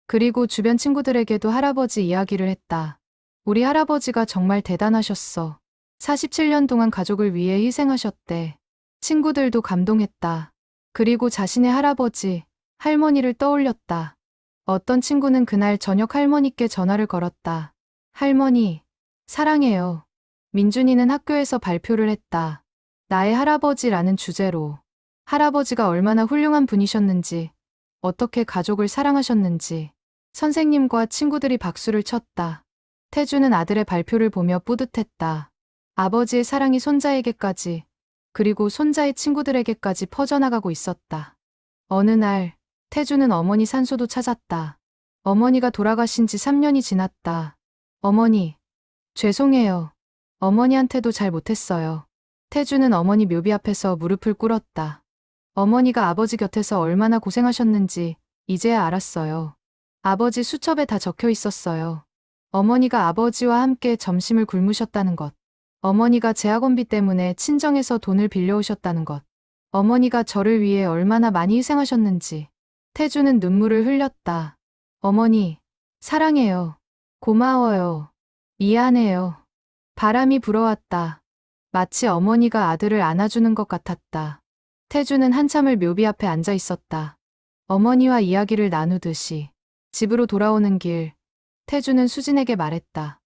그리고 주변 친구들에게도 할아버지 이야기를 했다. 우리 할아버지가 정말 대단하셨어. 47년 동안 가족을 위해 희생하셨대. 친구들도 감동했다. 그리고 자신의 할아버지, 할머니를 떠올렸다. 어떤 친구는 그날 저녁 할머니께 전화를 걸었다. 할머니, 사랑해요. 민준이는 학교에서 발표를 했다. 나의 할아버지라는 주제로. 할아버지가 얼마나 훌륭한 분이셨는지, 어떻게 가족을 사랑하셨는지. 선생님과 친구들이 박수를 쳤다. 태주는 아들의 발표를 보며 뿌듯했다. 아버지의 사랑이 손자에게까지, 그리고 손자의 친구들에게까지 퍼져나가고 있었다. 어느 날, 태주는 어머니 산소도 찾았다. 어머니가 돌아가신 지 3년이 지났다. 어머니, 죄송해요. 어머니한테도 잘 못했어요. 태주는 어머니 묘비 앞에서 무릎을 꿇었다. 어머니가 아버지 곁에서 얼마나 고생하셨는지 이제야 알았어요. 아버지 수첩에 다 적혀 있었어요. 어머니가 아버지와 함께 점심을 굶으셨다는 것. 어머니가 재학원비 때문에 친정에서 돈을 빌려오셨다는 것. 어머니가 저를 위해 얼마나 많이 희생하셨는지. 태주는 눈물을 흘렸다. 어머니, 사랑해요. 고마워요. 미안해요. 바람이 불어왔다. 마치 어머니가 아들을 안아주는 것 같았다. 태주는 한참을 묘비 앞에 앉아 있었다. 어머니와 이야기를 나누듯이. 집으로 돌아오는 길, 태주는 수진에게 말했다.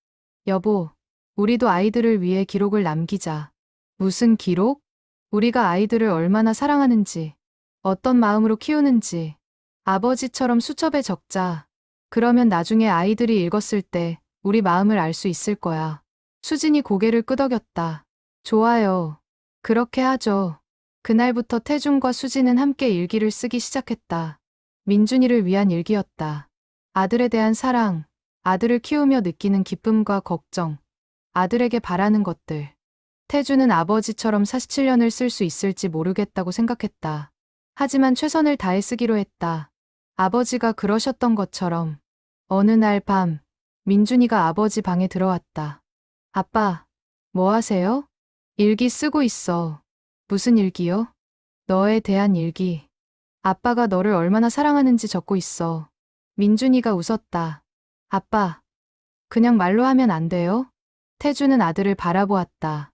여보, 우리도 아이들을 위해 기록을 남기자. 무슨 기록? 우리가 아이들을 얼마나 사랑하는지, 어떤 마음으로 키우는지, 아버지처럼 수첩에 적자. 그러면 나중에 아이들이 읽었을 때 우리 마음을 알 수 있을 거야. 수진이 고개를 끄덕였다. 좋아요. 그렇게 하죠. 그날부터 태준과 수진은 함께 일기를 쓰기 시작했다. 민준이를 위한 일기였다. 아들에 대한 사랑, 아들을 키우며 느끼는 기쁨과 걱정, 아들에게 바라는 것들. 태주는 아버지처럼 47년을 쓸 수 있을지 모르겠다고 생각했다. 하지만 최선을 다해 쓰기로 했다. 아버지가 그러셨던 것처럼. 어느 날 밤, 민준이가 아버지 방에 들어왔다. 아빠, 뭐 하세요? 일기 쓰고 있어. 무슨 일기요? 너에 대한 일기. 아빠가 너를 얼마나 사랑하는지 적고 있어. 민준이가 웃었다. 아빠, 그냥 말로 하면 안 돼요? 태주는 아들을 바라보았다.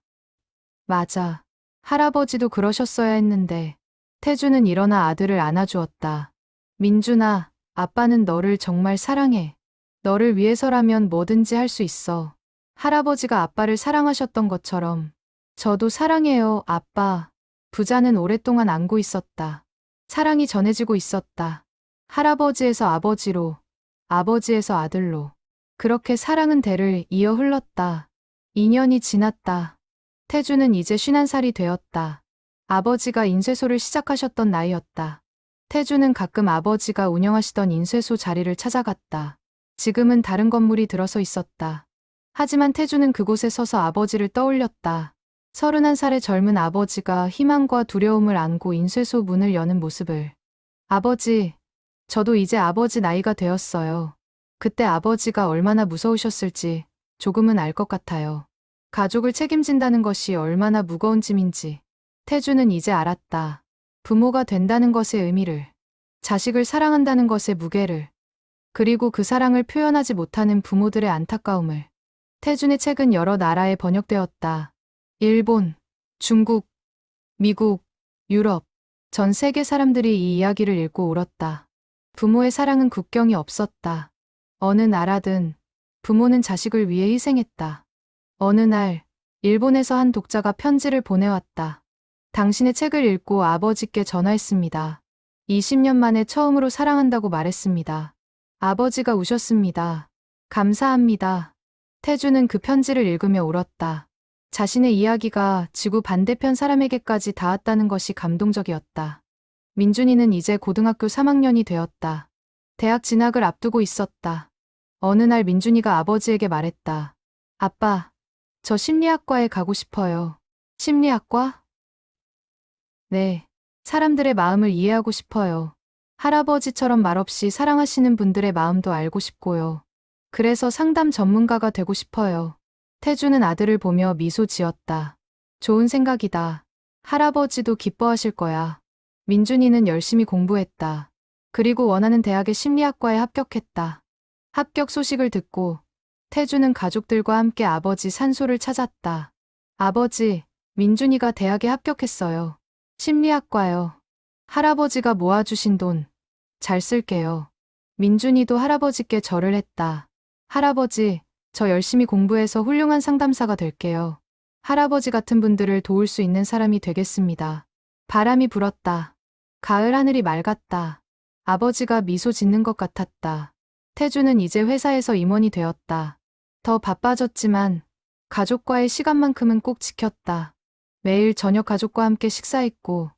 맞아. 할아버지도 그러셨어야 했는데. 태주는 일어나 아들을 안아주었다. 민준아, 아빠는 너를 정말 사랑해. 너를 위해서라면 뭐든지 할 수 있어. 할아버지가 아빠를 사랑하셨던 것처럼. 저도 사랑해요, 아빠. 부자는 오랫동안 안고 있었다. 사랑이 전해지고 있었다. 할아버지에서 아버지로, 아버지에서 아들로. 그렇게 사랑은 대를 이어 흘렀다. 2년이 지났다. 태주는 이제 51살이 되었다. 아버지가 인쇄소를 시작하셨던 나이였다. 태주는 가끔 아버지가 운영하시던 인쇄소 자리를 찾아갔다. 지금은 다른 건물이 들어서 있었다. 하지만 태주는 그곳에 서서 아버지를 떠올렸다. 31살의 젊은 아버지가 희망과 두려움을 안고 인쇄소 문을 여는 모습을. 아버지, 저도 이제 아버지 나이가 되었어요. 그때 아버지가 얼마나 무서우셨을지 조금은 알 것 같아요. 가족을 책임진다는 것이 얼마나 무거운 짐인지. 태주는 이제 알았다. 부모가 된다는 것의 의미를, 자식을 사랑한다는 것의 무게를, 그리고 그 사랑을 표현하지 못하는 부모들의 안타까움을. 태준의 책은 여러 나라에 번역되었다. 일본, 중국, 미국, 유럽, 전 세계 사람들이 이 이야기를 읽고 울었다. 부모의 사랑은 국경이 없었다. 어느 나라든 부모는 자식을 위해 희생했다. 어느 날, 일본에서 한 독자가 편지를 보내왔다. 당신의 책을 읽고 아버지께 전화했습니다. 20년 만에 처음으로 사랑한다고 말했습니다. 아버지가 우셨습니다. 감사합니다. 태주는 그 편지를 읽으며 울었다. 자신의 이야기가 지구 반대편 사람에게까지 닿았다는 것이 감동적이었다. 민준이는 이제 고등학교 3학년이 되었다. 대학 진학을 앞두고 있었다. 어느 날 민준이가 아버지에게 말했다. 아빠, 저 심리학과에 가고 싶어요. 심리학과? 네, 사람들의 마음을 이해하고 싶어요. 할아버지처럼 말없이 사랑하시는 분들의 마음도 알고 싶고요. 그래서 상담 전문가가 되고 싶어요. 태주는 아들을 보며 미소 지었다. 좋은 생각이다. 할아버지도 기뻐하실 거야. 민준이는 열심히 공부했다. 그리고 원하는 대학의 심리학과에 합격했다. 합격 소식을 듣고 태주는 가족들과 함께 아버지 산소를 찾았다. 아버지, 민준이가 대학에 합격했어요. 심리학과요. 할아버지가 모아주신 돈 잘 쓸게요. 민준이도 할아버지께 절을 했다. 할아버지, 저 열심히 공부해서 훌륭한 상담사가 될게요. 할아버지 같은 분들을 도울 수 있는 사람이 되겠습니다. 바람이 불었다. 가을 하늘이 맑았다. 아버지가 미소 짓는 것 같았다. 태주는 이제 회사에서 임원이 되었다. 더 바빠졌지만 가족과의 시간만큼은 꼭 지켰다. 매일 저녁 가족과 함께 식사했고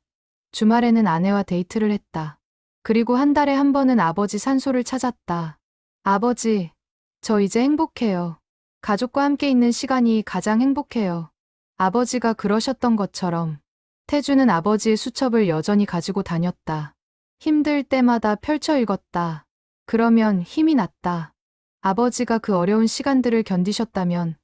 주말에는 아내와 데이트를 했다. 그리고 한 달에 한 번은 아버지 산소를 찾았다. 아버지, 저 이제 행복해요. 가족과 함께 있는 시간이 가장 행복해요. 아버지가 그러셨던 것처럼 태주는 아버지의 수첩을 여전히 가지고 다녔다. 힘들 때마다 펼쳐 읽었다. 그러면 힘이 났다. 아버지가 그 어려운 시간들을 견디셨다면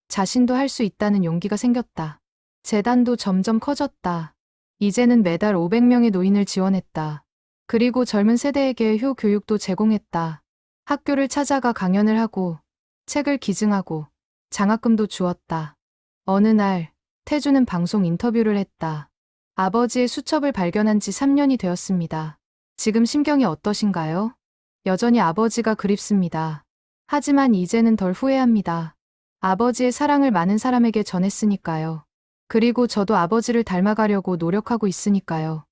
자신도 할 수 있다는 용기가 생겼다. 재단도 점점 커졌다. 이제는 매달 500명의 노인을 지원했다. 그리고 젊은 세대에게 교육도 제공했다. 학교를 찾아가 강연을 하고 책을 기증하고 장학금도 주었다. 어느 날 태주는 방송 인터뷰를 했다. 아버지의 수첩을 발견한 지 3년이 되었습니다. 지금 심경이 어떠신가요? 여전히 아버지가 그립습니다. 하지만 이제는 덜 후회합니다. 아버지의 사랑을 많은 사람에게 전했으니까요. 그리고 저도 아버지를 닮아가려고 노력하고 있으니까요.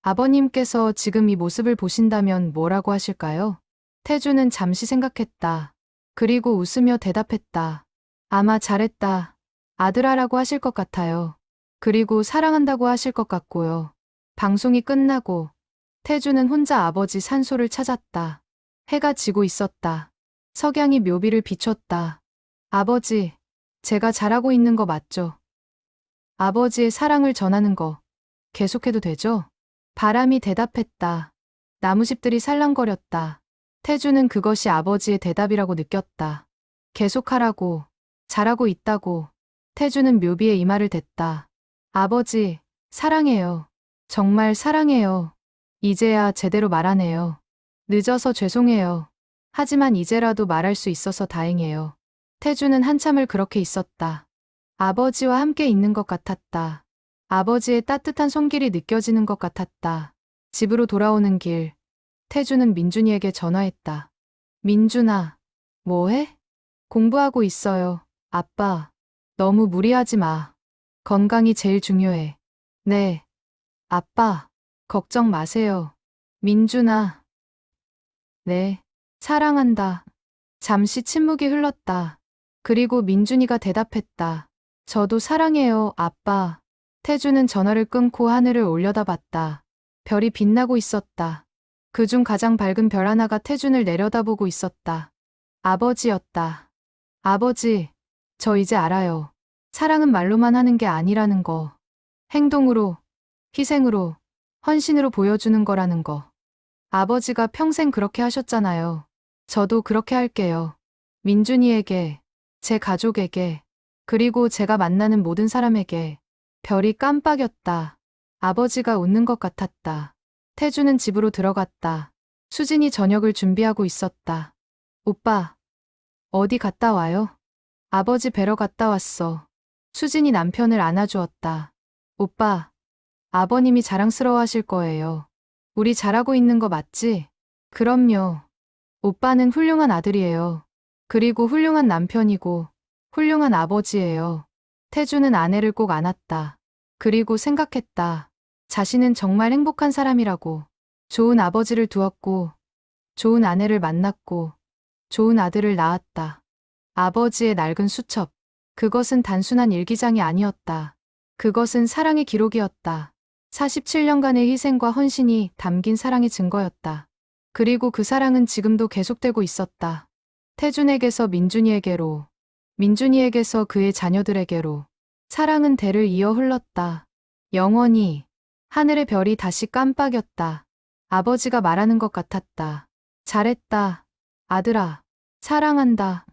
아버님께서 지금 이 모습을 보신다면 뭐라고 하실까요? 태주는 잠시 생각했다. 그리고 웃으며 대답했다. 아마 잘했다. 아들아라고 하실 것 같아요. 그리고 사랑한다고 하실 것 같고요. 방송이 끝나고 태주는 혼자 아버지 산소를 찾았다. 해가 지고 있었다. 석양이 묘비를 비췄다. 아버지, 제가 잘하고 있는 거 맞죠? 아버지의 사랑을 전하는 거 계속해도 되죠? 바람이 대답했다. 나무집들이 살랑거렸다. 태주는 그것이 아버지의 대답이라고 느꼈다. 계속하라고, 잘하고 있다고. 태주는 묘비의 이마를 댔다. 아버지, 사랑해요. 정말 사랑해요. 이제야 제대로 말하네요. 늦어서 죄송해요. 하지만 이제라도 말할 수 있어서 다행이에요. 태주는 한참을 그렇게 있었다. 아버지와 함께 있는 것 같았다. 아버지의 따뜻한 손길이 느껴지는 것 같았다. 집으로 돌아오는 길, 태주는 민준이에게 전화했다. 민준아, 뭐해? 공부하고 있어요. 아빠, 너무 무리하지 마. 건강이 제일 중요해. 네. 아빠, 걱정 마세요. 민준아. 네. 사랑한다. 잠시 침묵이 흘렀다. 그리고 민준이가 대답했다. 저도 사랑해요, 아빠. 태주는 전화를 끊고 하늘을 올려다봤다. 별이 빛나고 있었다. 그중 가장 밝은 별 하나가 태준을 내려다보고 있었다. 아버지였다. 아버지, 저 이제 알아요. 사랑은 말로만 하는 게 아니라는 거. 행동으로, 희생으로, 헌신으로 보여주는 거라는 거. 아버지가 평생 그렇게 하셨잖아요. 저도 그렇게 할게요. 민준이에게, 제 가족에게, 그리고 제가 만나는 모든 사람에게. 별이 깜빡였다. 아버지가 웃는 것 같았다. 태주는 집으로 들어갔다. 수진이 저녁을 준비하고 있었다. 오빠, 어디 갔다 와요? 아버지 뵈러 갔다 왔어. 수진이 남편을 안아주었다. 오빠, 아버님이 자랑스러워하실 거예요. 우리 잘하고 있는 거 맞지? 그럼요. 오빠는 훌륭한 아들이에요. 그리고 훌륭한 남편이고 훌륭한 아버지예요. 태주는 아내를 꼭 안았다. 그리고 생각했다. 자신은 정말 행복한 사람이라고. 좋은 아버지를 두었고, 좋은 아내를 만났고, 좋은 아들을 낳았다. 아버지의 낡은 수첩. 그것은 단순한 일기장이 아니었다. 그것은 사랑의 기록이었다. 47년간의 희생과 헌신이 담긴 사랑의 증거였다. 그리고 그 사랑은 지금도 계속되고 있었다. 태준에게서 민준이에게로, 민준이에게서 그의 자녀들에게로. 사랑은 대를 이어 흘렀다. 영원히. 하늘의 별이 다시 깜빡였다. 아버지가 말하는 것 같았다. 잘했다. 아들아. 사랑한다.